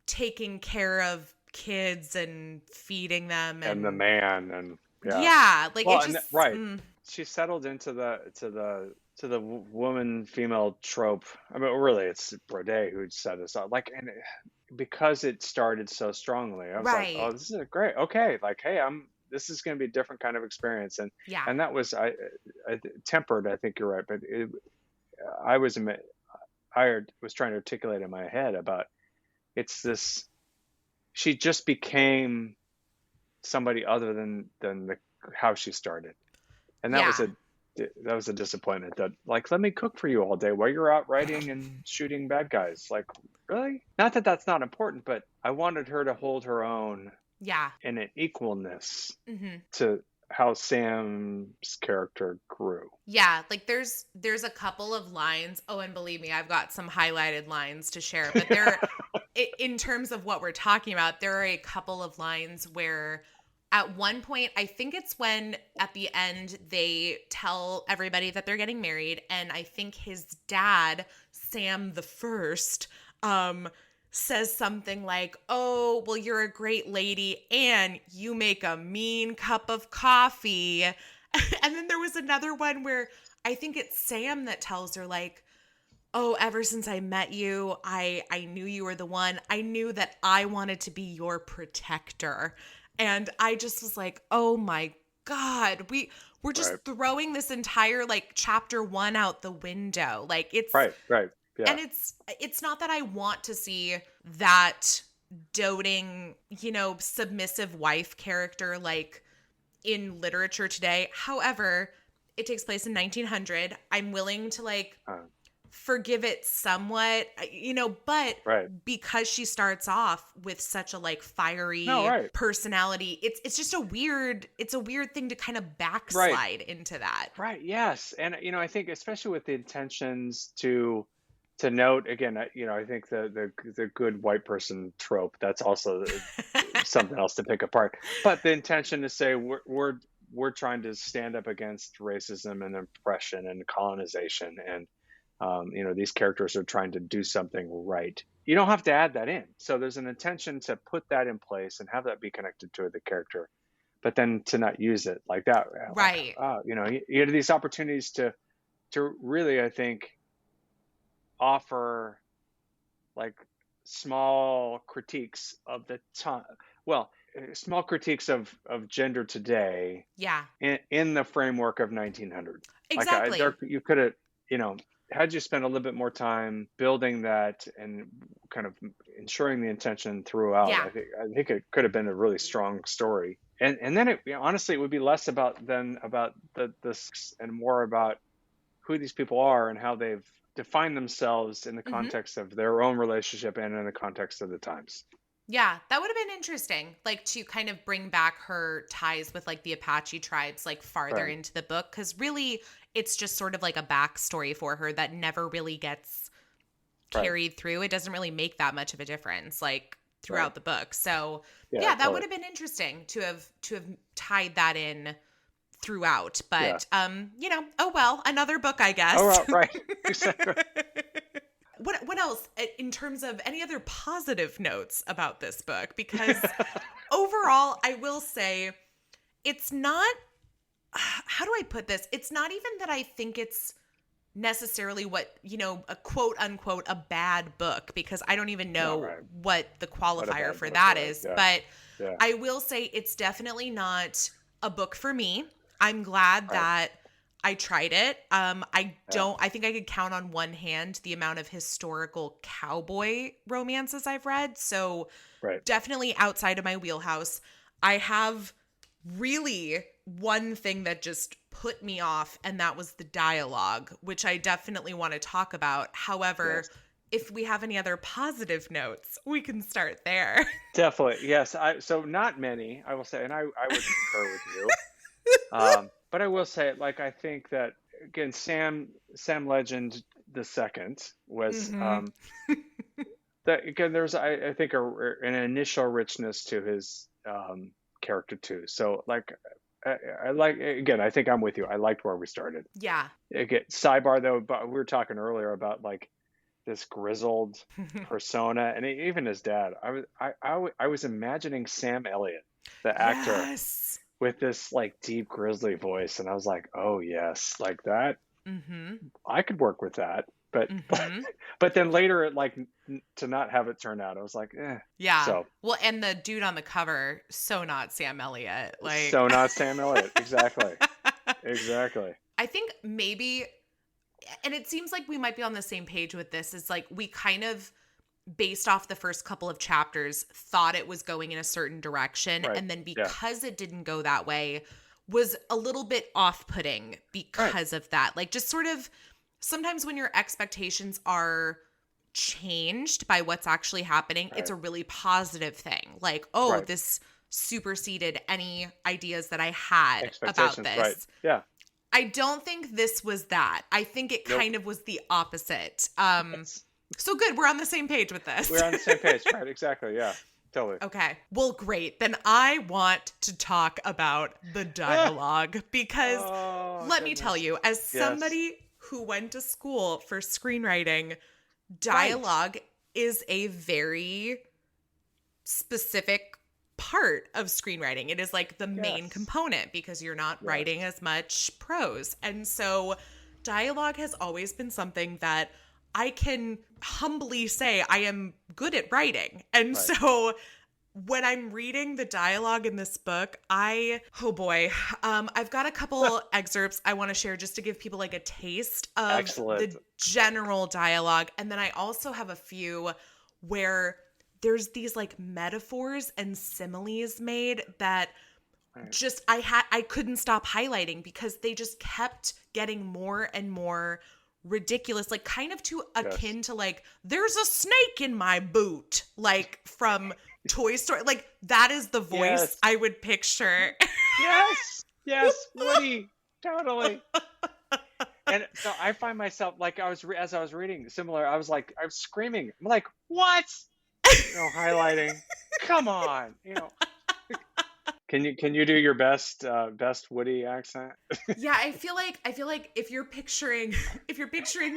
taking care of kids and feeding them And the man, and yeah, like well, it and just right. She settled into the woman female trope. I mean, really, it's Broday who set us up. Like, and because it started so strongly, I was like, oh, right. this is great. Okay, like, hey, this is going to be a different kind of experience, Yeah. and that was I tempered. I think you're right, but I was I was trying to articulate in my head about it's this. She just became somebody other than how she started, and that was a disappointment. That, like, let me cook for you all day while you're out riding and shooting bad guys. Like, really? Not that that's not important, but I wanted her to hold her own in an equalness to how Sam's character grew. Yeah, like there's a couple of lines. Oh, and believe me, I've got some highlighted lines to share. But there, in terms of what we're talking about, there are a couple of lines where at one point, I think it's when at the end they tell everybody that they're getting married, and I think his dad, Sam the First, says something like, "Oh, well, you're a great lady and you make a mean cup of coffee." And then there was another one where I think it's Sam that tells her, like, "Oh, ever since I met you, I knew you were the one. I knew that I wanted to be your protector." And I just was like, "Oh my God, we're just throwing this entire like chapter 1 out the window." Like it's right. Yeah. And it's not that I want to see that doting, submissive wife character like in literature today. However, it takes place in 1900. I'm willing to like forgive it somewhat, but because she starts off with such a like fiery personality, it's just a weird thing to kind of backslide into that. Right. Yes. And, I think especially with the intentions to note again, I think the good white person trope, that's also something else to pick apart. But the intention to say we're trying to stand up against racism and oppression and colonization, and these characters are trying to do something right. You don't have to add that in. So there's an intention to put that in place and have that be connected to the character, but then to not use it like that. Right. Like, you have these opportunities to really, I think, offer like small critiques of the time. Well, small critiques of gender today. Yeah. In the framework of 1900. Exactly. Like, you could have, had you spent a little bit more time building that and kind of ensuring the intention throughout, I think it could have been a really strong story. And then it, honestly, it would be less about this and more about who these people are and how they've defined themselves in the context of their own relationship and in the context of the times. Yeah, that would have been interesting, like to kind of bring back her ties with like the Apache tribes like farther into the book, because really it's just sort of like a backstory for her that never really gets carried through. It doesn't really make that much of a difference like throughout the book. So yeah, that would have been interesting to have tied that in throughout. But oh well, another book, I guess. Oh, right. Exactly. What else in terms of any other positive notes about this book? Because overall, I will say it's not, how do I put this? It's not even that I think it's necessarily what, a quote unquote, a bad book, because I don't even know what the qualifier for that is. But I will say it's definitely not a book for me. I'm glad that I tried it. I think I could count on one hand the amount of historical cowboy romances I've read. So definitely outside of my wheelhouse. I have really one thing that just put me off, and that was the dialogue, which I definitely want to talk about. However, if we have any other positive notes, we can start there. Definitely. Yes. So not many, I will say, and I would concur with you. But I will say, like, I think that again, Sam Legend the second was Mm-hmm. that again. There's I think an initial richness to his character too. So like, I like again. I think I'm with you. I liked where we started. Yeah. Again, sidebar though, but we were talking earlier about like this grizzled persona, and even his dad. I was imagining Sam Elliott, the actor, Yes. with this like deep grizzly voice, and I was like, oh yes, like that. Mm-hmm. I could work with that. But Mm-hmm. but then later, like to not have it turn out, I was like, eh. Yeah. So Well, and the dude on the cover, so not Sam Elliott. Like, so not Sam Elliott. Exactly. Exactly. I think maybe, and it seems like we might be on the same page with this, is like we kind of, based off the first couple of chapters, thought it was going in a certain direction. Right. And then Yeah. because it didn't go that way, was a little bit off putting because of that. Like, just sort of sometimes when your expectations are changed by what's actually happening, it's a really positive thing. Like, oh, Right. this superseded any ideas that I had about Expectations. this. Right. Yeah. I don't think this was that. I think it Nope. kind of was the opposite. Yes. So good, we're on the same page with this. We're on the same page. Right. Exactly. Yeah. Totally. Okay. Well, great. Then I want to talk about the dialogue because Oh, let me tell goodness. you, as Yes. somebody who went to school for screenwriting, dialogue is a very specific part of screenwriting. It is like the main Yes. component because you're not writing as much prose. And so dialogue has always been something that I can humbly say I am good at writing. And Right. so when I'm reading the dialogue in this book, oh boy, I've got a couple excerpts I want to share just to give people like a taste of Excellent. the general dialogue. And then I also have a few where there's these like metaphors and similes made that just I couldn't stop highlighting because they just kept getting more and more ridiculous, like kind of too akin to like there's a snake in my boot, like from Toy Story. Like that is the voice I would picture. Yes. Yes. Woody. Totally. And so I find myself like as I was reading similar, I was screaming. I'm like, what? Highlighting. Come on. Can you do your best Woody accent? Yeah, I feel like if you're picturing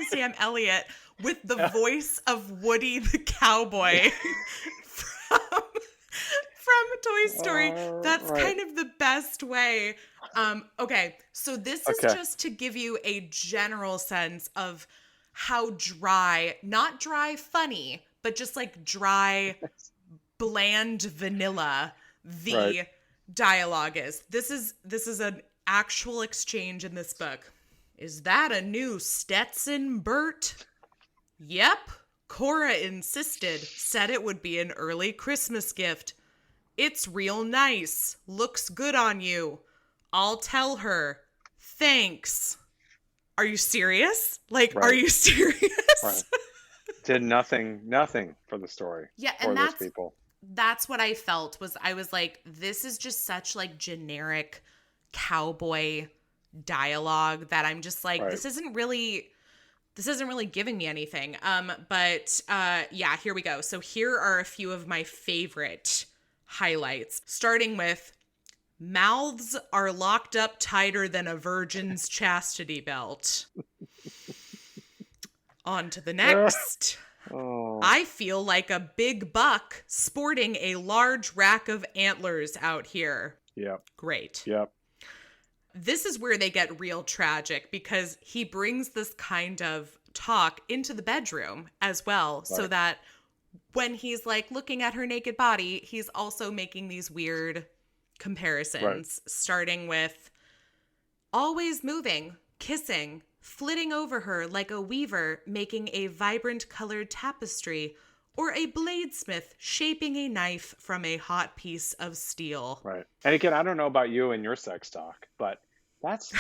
Sam Elliott with the voice of Woody the cowboy from Toy Story, that's kind of the best way. Okay, so this is just to give you a general sense of how dry, not dry funny, but just like dry, bland vanilla the dialogue is. This is an actual exchange in this book. Is that a new Stetson, Bert? Yep. Cora insisted, said it would be an early Christmas gift. It's real nice. Looks good on you. I'll tell her. Thanks. Are you serious? Like, are you serious? Right. Did nothing for the story. Yeah, for and those people. That's what I felt I was like, this is just such like generic cowboy dialogue that I'm just like, this isn't really giving me anything. But yeah, here we go. So here are a few of my favorite highlights, starting with mouths are locked up tighter than a virgin's chastity belt. On to the next. I feel like a big buck sporting a large rack of antlers out here. Yep. Great. Yep. This is where they get real tragic because he brings this kind of talk into the bedroom as well, so that when he's like looking at her naked body, he's also making these weird comparisons, starting with always moving, kissing, flitting over her like a weaver making a vibrant colored tapestry, or a bladesmith shaping a knife from a hot piece of steel. Right. And again, I don't know about you and your sex talk, but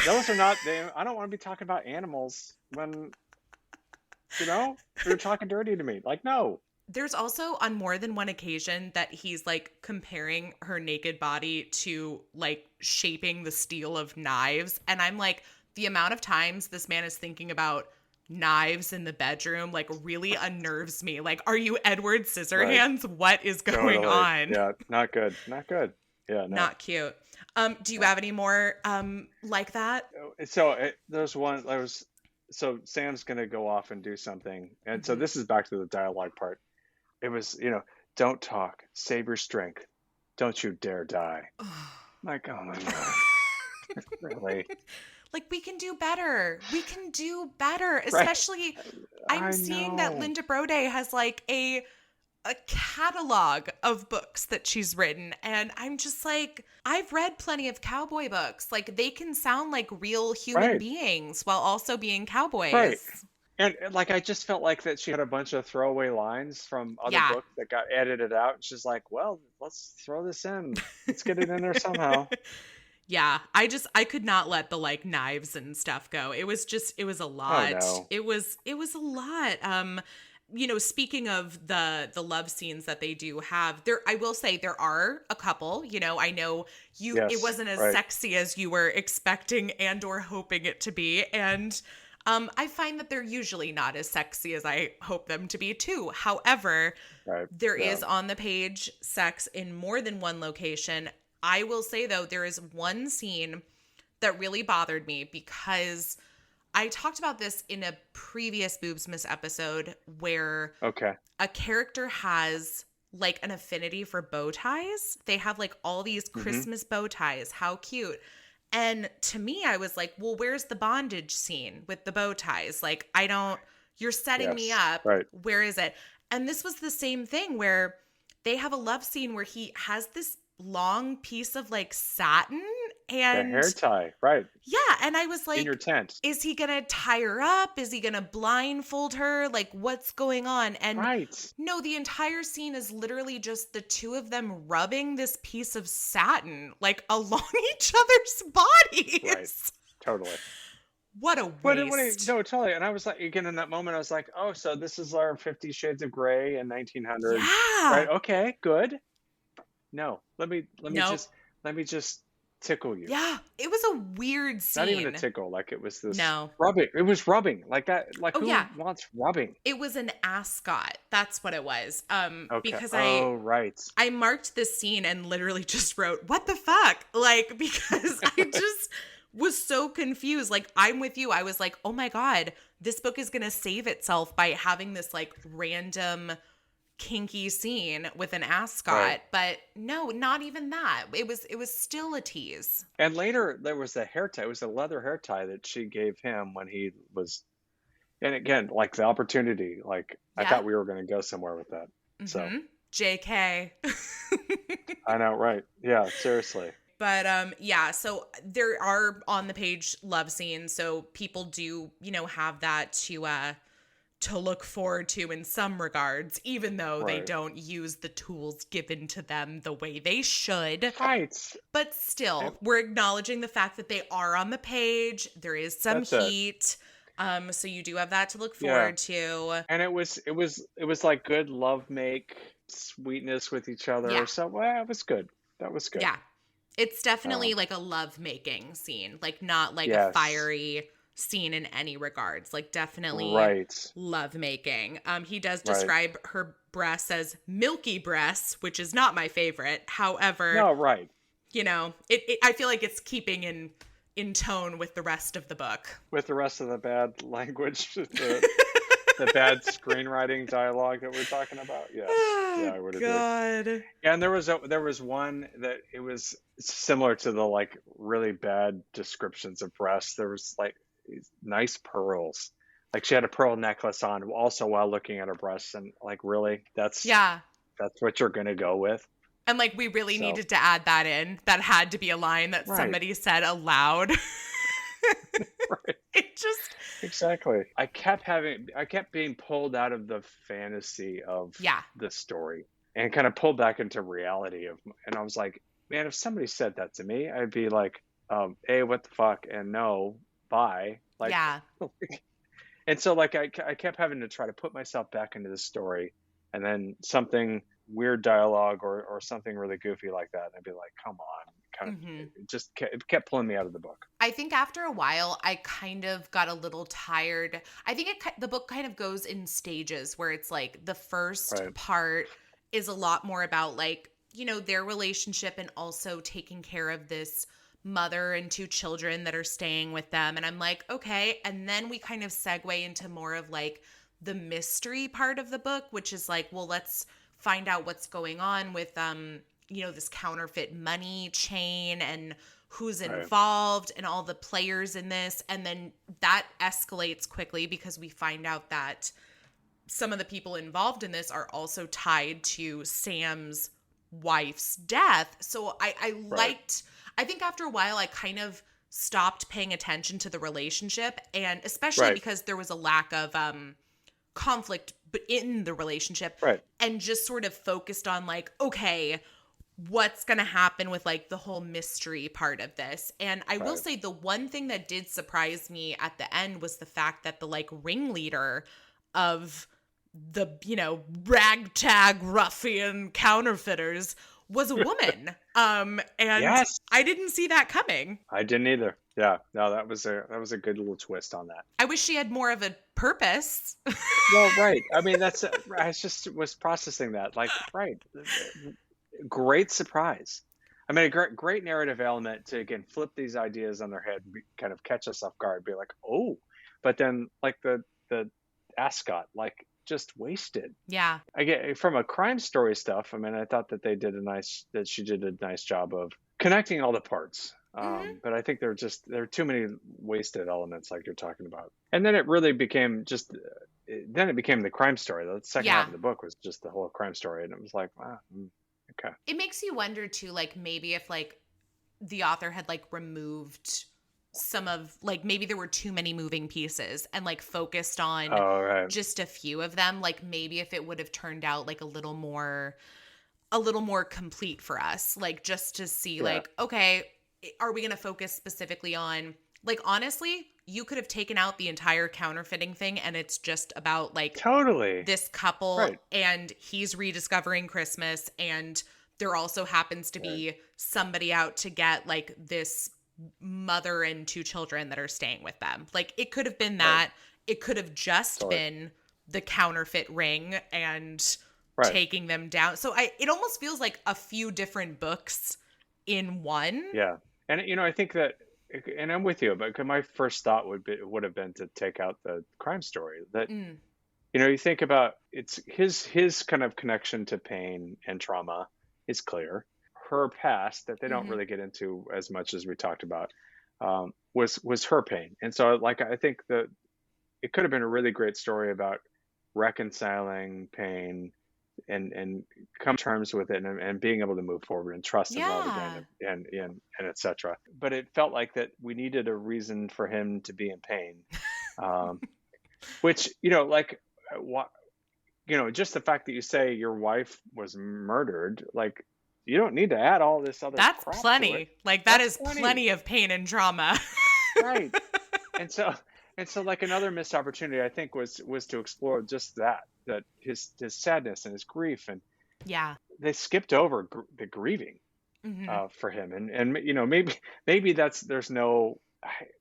those are not, I don't want to be talking about animals when, you're talking dirty to me. Like, no. There's also on more than one occasion that he's like comparing her naked body to like shaping the steel of knives. And I'm like, the amount of times this man is thinking about knives in the bedroom like really unnerves me. Like, are you Edward Scissorhands? Right. What is going Totally. on? Yeah, not good. Not good. Yeah, no. Not cute. Do you have any more like that? So so Sam's gonna go off and do something, and so this is back to the dialogue part. It was, don't talk, save your strength, don't you dare die. Like, oh my god, really? Like, we can do better. We can do better. Right. Especially, I'm I seeing that know. Linda Broday has like a catalog of books that she's written. And I'm just like, I've read plenty of cowboy books. Like, they can sound like real human Right. beings while also being cowboys. Right. And like, I just felt like that she had a bunch of throwaway lines from other Yeah. books that got edited out. And she's like, well, let's throw this in. Let's get it in there somehow. Yeah, I could not let the like knives and stuff go. It was a lot. no. It was a lot. Speaking of the love scenes that they do have, I will say there are a couple, I know Yes, it wasn't as right. sexy as you were expecting and or hoping it to be. And I find that they're usually not as sexy as I hope them to be too. However, Right. there Yeah. is on the page sex in more than one location. I will say, though, there is one scene that really bothered me because I talked about this in a previous Boobsmas episode where Okay. a character has like an affinity for bow ties. They have like all these Christmas bow ties. How cute. And to me, I was like, well, where's the bondage scene with the bow ties? Like, you're setting me Yes, up. right. Where is it? And this was the same thing where they have a love scene where he has this long piece of like satin The and hair tie, right, yeah. And I was like, in your tent. is he going to tie her up? Is he going to blindfold her? Like, what's going on? And Right. no, the entire scene is literally just the two of them rubbing this piece of satin like along each other's bodies. Right. Totally. What a waste. No, totally. And I was like, again, in that moment, I was like, oh, so this is our 50 Shades of Grey in 1900. Yeah. Right. Okay, good. No, let me Nope. just tickle you. Yeah. It was a weird scene. Not even a tickle. Like it was this No. rubbing. It was rubbing like that. Like Oh, who yeah. wants rubbing? It was an ascot. That's what it was. Okay. Because right. I marked this scene and literally just wrote, what the fuck? Like, because I just was so confused. Like, I'm with you. I was like, oh my God, this book is going to save itself by having this like random kinky scene with an ascot. Right. But no, not even that. It was still a tease. And later there was a hair tie. It was a leather hair tie that she gave him when he was. And again, like the opportunity. Like I Yeah. thought we were going to go somewhere with that. So Mhm. JK. I know, right? Yeah, seriously. But yeah, so there are on the page love scenes, so people do, have that to look forward to in some regards, even though they Right. don't use the tools given to them the way they should. Right. But still, And- we're acknowledging the fact that they are on the page. There is some That's it. heat. So you do have that to look Yeah. forward to. And it was like good love make sweetness with each other. Yeah. So well, it was good. That was good. Yeah. It's definitely like a love-making scene, like not like a Yes. fiery scene in any regards, like definitely Right. love-making. He does Right. describe her breasts as milky breasts, which is not my favorite. However, No, right. I feel like it's keeping in tone with the rest of the book. With the rest of the bad language, the bad screenwriting dialogue that we're talking about. Yes. Yeah, I would agree. God. And there was one that it was similar to the like really bad descriptions of breasts. There was like these nice pearls. Like she had a pearl necklace on also while looking at her breasts, and like really that's what you're gonna go with. And like we really So- needed to add that in. That had to be a line that Right. somebody said aloud. Right. It just Exactly. I kept being pulled out of the fantasy of the story and kind of pulled back into reality and I was like, man, if somebody said that to me, I'd be like, hey, what the fuck? And no, bye. Like, yeah. and so like I kept having to try to put myself back into the story and then something weird dialogue or something really goofy like that, and I'd be like, come on, kind of, it kept pulling me out of the book. I think after a while, I kind of got a little tired. I think the book kind of goes in stages where it's like the first Right. part is a lot more about like, you know, their relationship and also taking care of this mother and 2 children that are staying with them. And I'm like, okay. And then we kind of segue into more of like the mystery part of the book, which is like, well, let's find out what's going on with, you know, this counterfeit money chain and who's involved and all the players in this. And then that escalates quickly because we find out that some of the people involved in this are also tied to Sam's wife's death. So I liked, I think after a while, I kind of stopped paying attention to the relationship, and especially because there was a lack of conflict in the relationship, and just sort of focused on like, okay, what's going to happen with like the whole mystery part of this. And I will say the one thing that did surprise me at the end was the fact that the like ringleader of the, you know, ragtag ruffian counterfeiters was a woman. And I didn't see that coming. I didn't either. Yeah, no, that was a good little twist on that. I wish she had more of a purpose. Well, right. I mean, I just was processing that. Like, great surprise. I mean, a great narrative element to, again, flip these ideas on their head, kind of catch us off guard, be like, oh, but then like the ascot, like just wasted. Yeah. I get from a crime story stuff. I mean, I thought that she did a nice job of connecting all the parts. But I think there are too many wasted elements like you're talking about. And then it really became the crime story. The second half of the book was just the whole crime story. And it was like, wow, okay. It makes you wonder too, like maybe if like the author had like removed some of like, maybe there were too many moving pieces and like focused on just a few of them. Like maybe if it would have turned out like a little more complete for us, like just to see like, okay, are we going to focus specifically on, like, honestly, you could have taken out the entire counterfeiting thing and it's just about like this couple and he's rediscovering Christmas, and there also happens to be somebody out to get like this mother and 2 children that are staying with them. Like it could have been that. It could have just been the counterfeit ring and taking them down. So it almost feels like a few different books in one. Yeah. And, you know, I think that, and I'm with you, but my first thought would have been to take out the crime story. That, you know, you think about it's his kind of connection to pain and trauma is clear. Her past, that they don't really get into as much as we talked about, was her pain. And so, like, I think that it could have been a really great story about reconciling pain and come to terms with it and being able to move forward and trust and love again and etc. But it felt like that we needed a reason for him to be in pain, which, you know, like what, you know, just the fact that you say your wife was murdered, like you don't need to add all this other that's crap plenty to it. Like that's plenty of pain and trauma. Right. And so like another missed opportunity, I think, was to explore just that his sadness and his grief, and they skipped over the grieving for him, and you know, maybe there's no,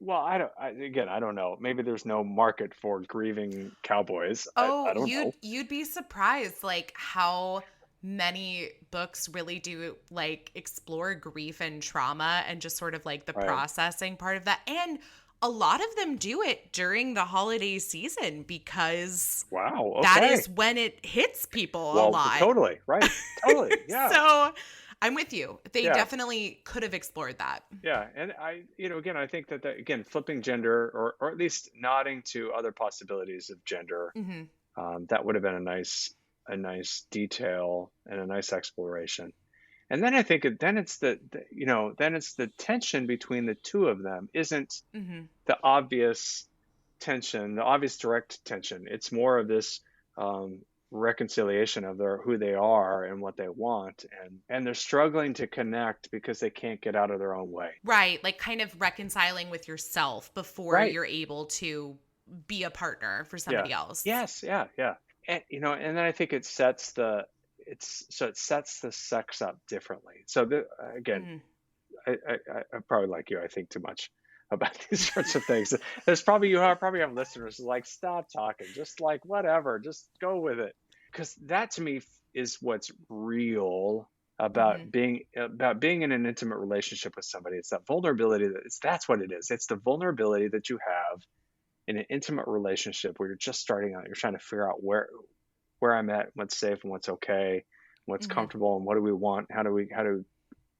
well, I don't know, maybe there's no market for grieving cowboys. I don't know. You'd be surprised like how many books really do like explore grief and trauma and just sort of like the processing part of that. And a lot of them do it during the holiday season because that is when it hits people a lot. Totally. Right. Totally. Yeah. So I'm with you. They definitely could have explored that. Yeah. And again, I think that again, flipping gender or at least nodding to other possibilities of gender, that would have been a nice detail and a nice exploration. And then I think it's the tension between the two of them isn't the obvious tension, the obvious direct tension. It's more of this reconciliation of who they are and what they want, and they're struggling to connect because they can't get out of their own way. Right, like kind of reconciling with yourself before you're able to be a partner for somebody else. Yes, yeah. and and then I think it sets the sex up differently. So again, Mhm. I probably, like you, I think too much about these sorts of things. There's probably probably have listeners who's like, stop talking, just like whatever, just go with it, because that to me is what's real Mhm. about being in an intimate relationship with somebody. It's that vulnerability that's what it is. It's the vulnerability that you have in an intimate relationship where you're just starting out. You're trying to figure out where I'm at, what's safe and what's okay, what's Mhm. comfortable, and what do we want? How do we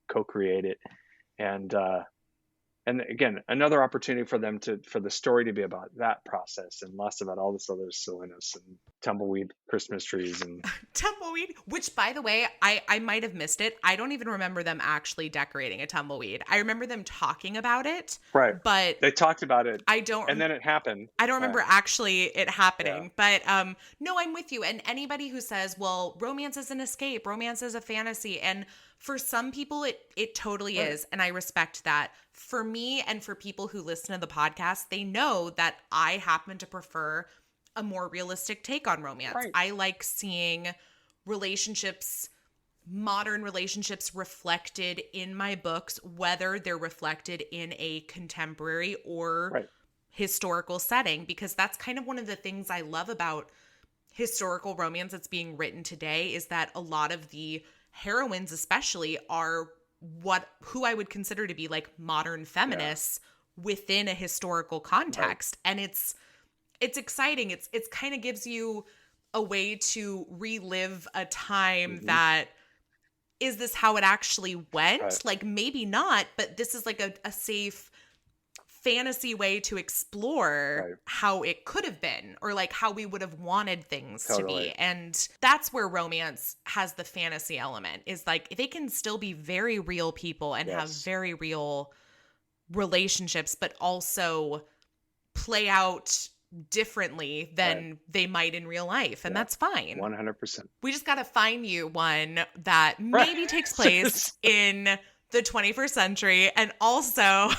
co-create it? And again, another opportunity for them for the story to be about that process and less about all this other silliness and tumbleweed Christmas trees and Tumbleweed, which by the way, I might have missed it. I don't even remember them actually decorating a tumbleweed. I remember them talking about it, right. but They talked about it, I don't and then it happened. I don't remember actually it Yeah. happening. But no, I'm with you. And anybody who says, well, romance is an escape, romance is a fantasy, and for some people it totally Right. is, and I respect that. For me and for people who listen to the podcast, they know that I happen to prefer a more realistic take on romance. Right. I like seeing relationships, modern relationships, reflected in my books, whether they're reflected in a contemporary or Right. historical setting, because that's kind of one of the things I love about historical romance that's being written today, is that a lot of the heroines especially are who I would consider to be like modern feminists within a historical context. And it's exciting. It's kind of gives you a way to relive a time Hmm. that, is this how it actually went? Right. Like maybe not, but this is like a safe fantasy way to explore Right. how it could have been, or like how we would have wanted things to Totally. be. And that's where romance has the fantasy element, is like they can still be very real people and have Yes. very real relationships, but also play out differently than they might in real life. And Yeah. that's fine. 100%. We just got to find you one that Right. maybe takes place in the 21st century, and also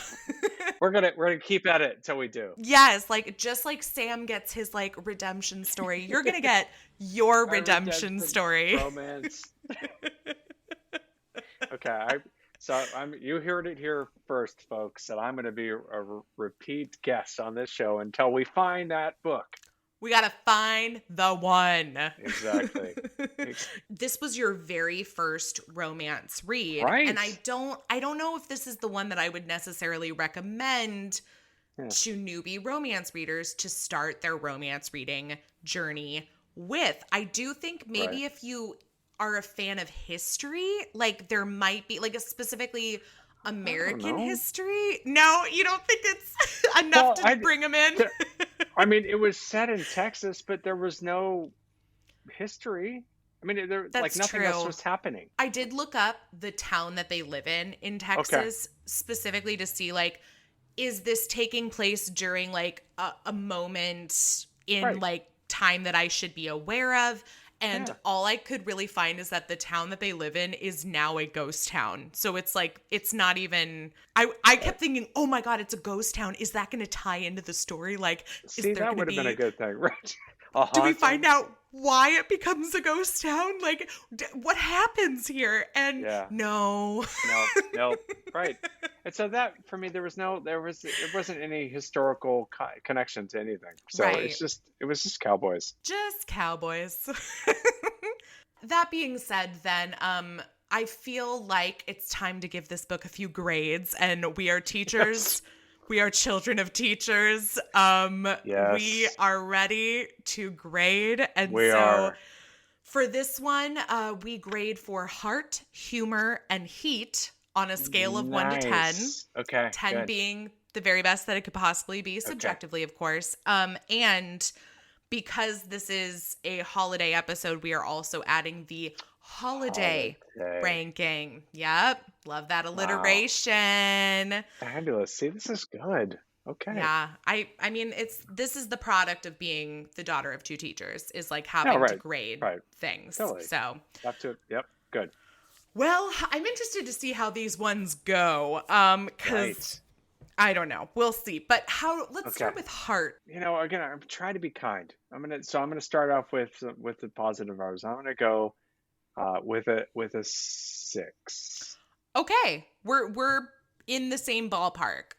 We're gonna keep at it until we do. yes, like just like Sam gets his like redemption story, you're gonna get your Our redemption story. romance. Okay, you heard it here first, folks, that I'm going to be a repeat guest on this show until we find that book. We gotta find the one. Exactly. This was your very first romance read, Right. and I don't know if this is the one that I would necessarily recommend to newbie romance readers to start their romance reading journey with. I do think maybe Right. if you are a fan of history, like there might be like a specifically American know. history. No, you don't think it's enough Well, to bring them in? I mean, it was set in Texas, but there was no history. I mean, like That's nothing true. else was happening. I did look up the town that they live in Texas, specifically to see like, is this taking place during like a moment in Right. like time that I should be aware of? And Yeah. all I could really find is that the town that they live in is now a ghost town. So it's like, it's not even, I kept thinking, oh my God, it's a ghost town. Is that going to tie into the story? Like, See, is there that going to would have be, been a good thing, right? do we find out why it becomes a ghost town? Like, what happens here? And no. No, right. And so that, for me, there wasn't any historical connection to anything. So Right. it was just cowboys. Just cowboys. That being said, then, I feel like it's time to give this book a few grades, and we are teachers. Yes. We are children of teachers. Yes. We are ready to grade. And We so are. for this one, we grade for heart, humor, and heat on a scale of 1 to 10. Nice. Okay. 10 good. being the very best that it could possibly be, subjectively, of course. And because this is a holiday episode, we are also adding the holiday ranking. Yep. Love that alliteration. Fabulous. See, this is good. Okay. Yeah. I mean, this is the product of being the daughter of two teachers, is like having to grade things. Totally. So Yep. Good. well, I'm interested to see how these ones go. 'Cause I don't know. We'll see. But let's start with heart. Again, I'm trying to be kind. I'm gonna start off with the positive vibes. I'm gonna go with a 6. Okay. We're in the same ballpark.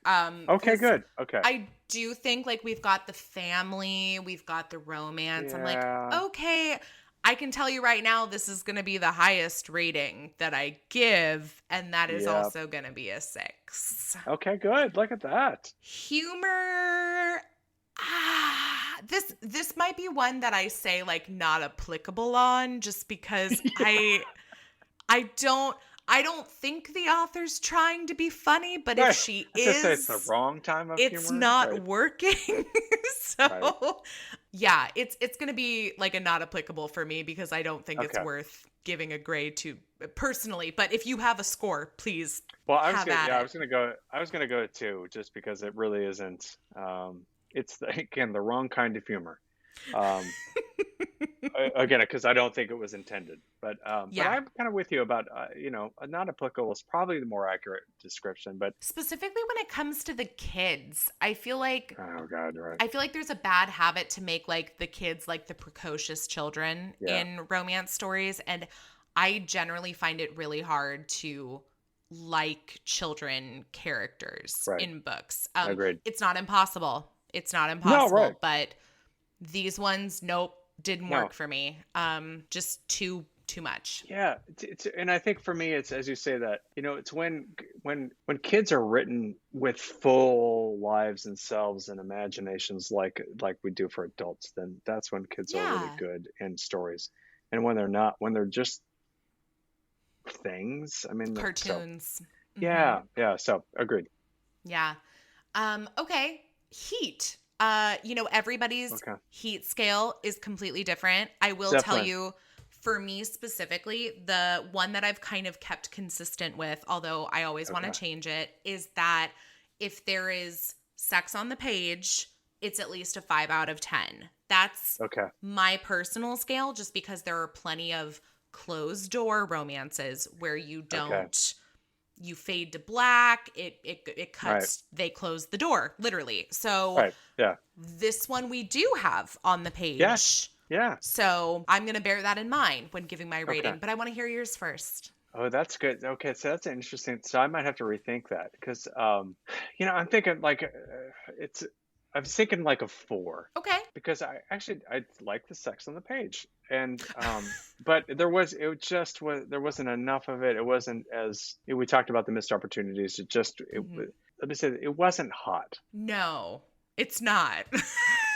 Okay, 'Cause good. Okay. I do think like we've got the family, we've got the romance. I'm like, Yeah. okay, I can tell you right now this is going to be the highest rating that I give, and that is Yep. also going to be a 6. Okay, good. Look at that. Humor, this might be one that I say like not applicable on, just because I don't think the author's trying to be funny, but if Right. she I was gonna say it's is, the wrong time of it's humor. not Right. working. So Right. yeah, it's going to be like a not applicable for me, because I don't think it's Okay. worth giving a grade to personally. But if you have a score, please Well, have at it. I was gonna go to 2 just because it really isn't. It's again the wrong kind of humor. Um, again, because I don't think it was intended. But Yeah. I'm kind of with you about not applicable is probably the more accurate description. But Specifically when it comes to the kids, I feel like oh god, right? there's a bad habit to make like the kids like the precocious children Yeah. in romance stories, and I generally find it really hard to like children characters Right. in books. Agreed. It's not impossible. It's not impossible, right. but these ones, nope, didn't No. work for me. Just too much. Yeah, and I think for me, it's as you say that it's when kids are written with full lives and selves and imaginations like we do for adults, then that's when kids are really Yeah. good in stories. And when they're not, when they're just things, I mean, so Cartoons. Mhm. yeah. So agreed. Yeah. Okay. Heat. Everybody's Okay. heat scale is completely different. I will tell Definitely. you, for me specifically, the one that I've kind of kept consistent with, although I always want to Okay. change it, is that if there is sex on the page, it's at least a 5 out of 10. That's Okay. my personal scale, just because there are plenty of closed door romances where you don't, you fade to black, it cuts, they close the door, literally. So Right. Yeah. this one we do have on the page. Yes. Yeah. So I'm going to bear that in mind when giving my rating, Okay. but I want to hear yours first. Oh, that's good. Okay, so that's interesting. So I might have to rethink that because, I'm thinking like I'm thinking like a 4 Okay. because I like the sex on the page, and but there wasn't enough of it. It wasn't as we talked about the missed opportunities. Let me say it wasn't hot. No, it's not.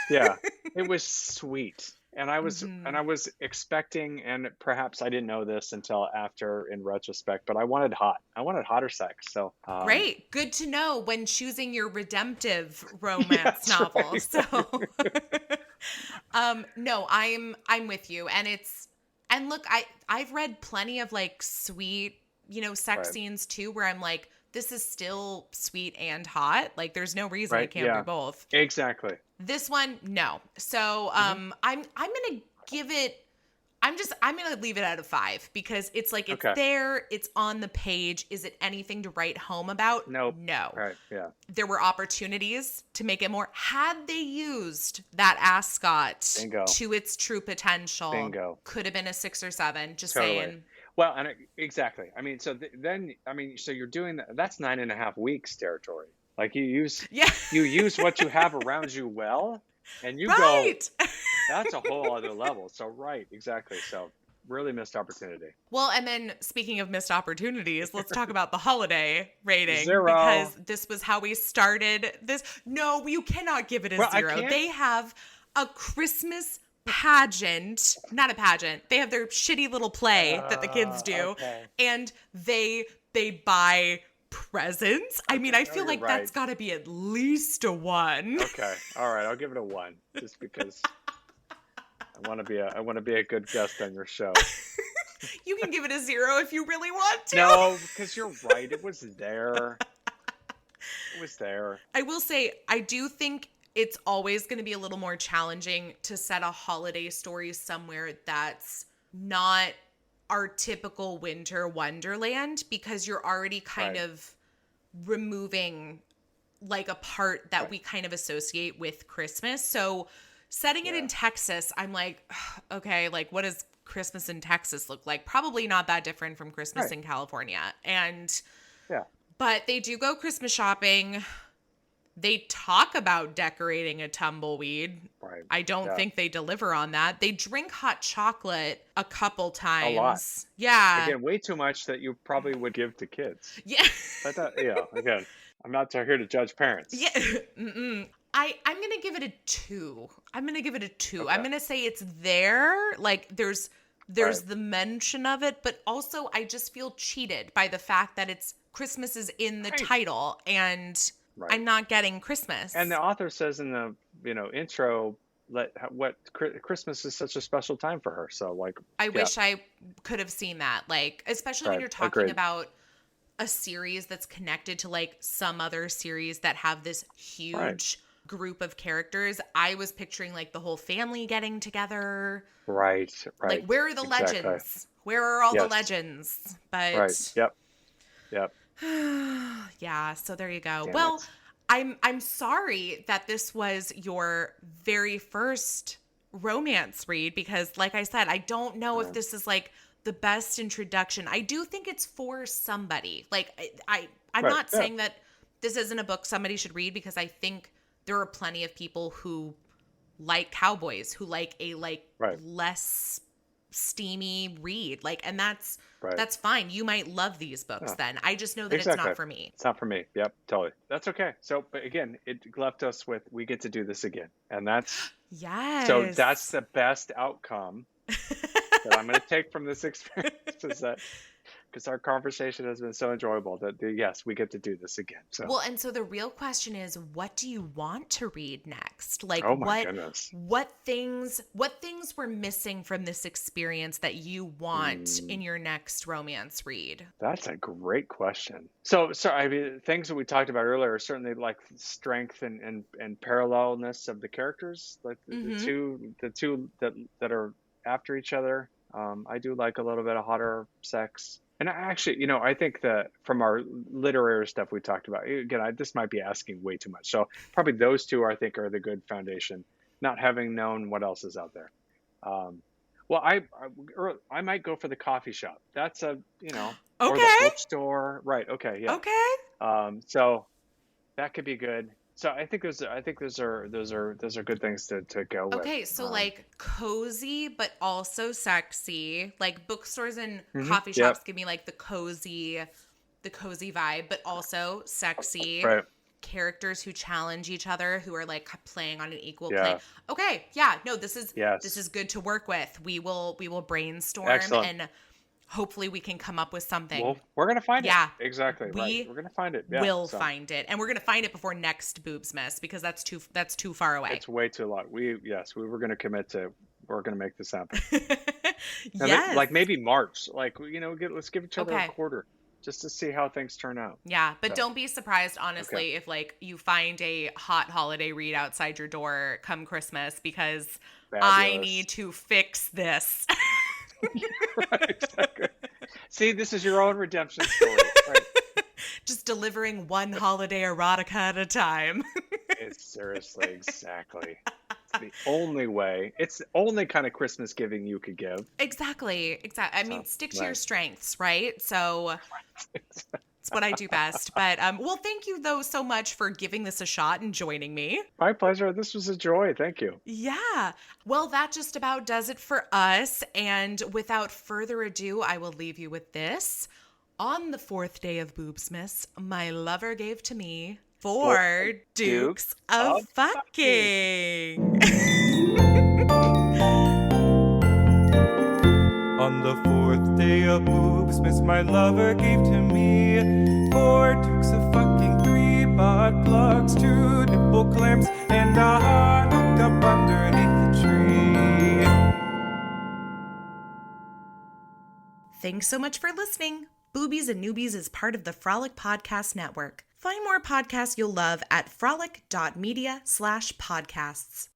Yeah, it was sweet. And I was Mhm. expecting, and perhaps I didn't know this until after in retrospect, but I wanted hot. I wanted hotter sex. So Great. Good to know when choosing your redemptive romance yes, novel. right. So no, I'm with you. And look, I've read plenty of like sweet, sex Right. scenes too, where I'm like, this is still sweet and hot. Like there's no reason it Right. can't Yeah. be both. Exactly. This one, no. So I'm gonna give it, I'm gonna leave it at a 5, because it's like it's Okay. there, it's on the page. Is it anything to write home about? Nope. No. Right. Yeah. There were opportunities to make it more. Had they used that ascot Bingo. to its true potential, Bingo. could have been a 6 or 7. Just Totally. saying. Well, and exactly. I mean, so so you're doing that. That's 9.5 weeks territory. Like you use Yeah. what you have around you well, and you go. Right. That's a whole other level. So right, exactly. So really missed opportunity. Well, and then speaking of missed opportunities, let's talk about the holiday rating. 0. Because this was how we started this. No, you cannot give it a Well, I 0. can't- They have a Christmas pageant, not a pageant. They have their shitty little play that the kids do. Okay. And they buy presents. I mean, I feel you're like right. that's got to be at least a 1. Okay. All right. I'll give it a 1 just because I want to be a good guest on your show. You can give it a 0 if you really want to. No, because you're right. It was there. It was there. I will say, I do think it's always going to be a little more challenging to set a holiday story somewhere that's not our typical winter wonderland, because you're already kind Right. of removing like a part that we kind of associate with Christmas. So setting it in Texas, I'm like, okay, like what does Christmas in Texas look like? Probably not that different from Christmas in California. And but they do go Christmas shopping. They talk about decorating a tumbleweed. Right. I don't think they deliver on that. They drink hot chocolate a couple times. A lot. Yeah. Again, way too much that you probably would give to kids. Yeah. Again, I'm not here to judge parents. Yeah. I'm going to give it a 2. I'm going to give it a 2. Okay. I'm going to say it's there. Like there's the mention of it, but also I just feel cheated by the fact that it's Christmas is in the title and I'm not getting Christmas. And the author says in the, intro, Christmas is such a special time for her. So like, I wish I could have seen that. Like, especially when you're talking about a series that's connected to like some other series that have this huge group of characters. I was picturing like the whole family getting together. Right. Like, where are the legends? Where are all the legends? But Yep. Yeah, so there you go. Damn it. I'm sorry that this was your very first romance read because like I said, I don't know if this is like the best introduction. I do think it's for somebody. Like I'm not saying that this isn't a book somebody should read because I think there are plenty of people who like cowboys, who like a less steamy read. Like, and that's fine. You might love these books then. I just know that it's not for me. It's not for me. Yep, totally. That's okay. So, but again, it left us with, we get to do this again. And that's, so that's the best outcome that I'm going to take from this experience is that, because our conversation has been so enjoyable that yes, we get to do this again. So well, and so the real question is, what do you want to read next? Like, oh my goodness, what things were missing from this experience that you want in your next romance read? That's a great question. So I mean, things that we talked about earlier are certainly like strength and parallelness of the characters, like the two that are after each other. I do like a little bit of hotter sex. And actually, I think that from our literary stuff we talked about, again, this might be asking way too much. So probably those two, I think, are the good foundation, not having known what else is out there. Well, I might go for the coffee shop. That's or the bookstore. Right. Okay. Yeah. Okay. So that could be good. So I think those are good things to go with. Okay, so like cozy but also sexy. Like bookstores and coffee shops give me like the cozy vibe, but also sexy. Right. Characters who challenge each other, who are like playing on an equal plane. Okay, yeah, no, this is good to work with. We will brainstorm. Excellent. And hopefully we can come up with something. Well, we're going to find it. Yeah. Exactly. We're going to find it. Yeah, we'll find it. And we're going to find it before next Boobsmas because that's too far away. It's way too long. We were going to commit to, we're going to make this happen. Yes. Like maybe March, like, let's give each other a quarter just to see how things turn out. Yeah. But don't be surprised, honestly, if like you find a hot holiday read outside your door come Christmas because I need to fix this. Right, exactly. See, this is your own redemption story. Right. Just delivering one holiday erotica at a time. It's seriously, exactly. It's the only way. It's the only kind of Christmas giving you could give. Exactly. I mean, stick to your strengths, right? So it's what I do best. But well, thank you though so much for giving this a shot and joining me. My pleasure. This was a joy. Thank you. Yeah. Well, that just about does it for us. And without further ado, I will leave you with this. On the 4th day of Boobsmas, my lover gave to me 4 dukes of fucking. On the 4th day of Boobsmas, my lover gave to me 4 dukes of fucking, 3 butt plugs, 2 nipple clamps, and a heart hooked up underneath the tree. Thanks so much for listening. Boobies and Newbies is part of the Frolic Podcast Network. Find more podcasts you'll love at frolic.media/podcasts.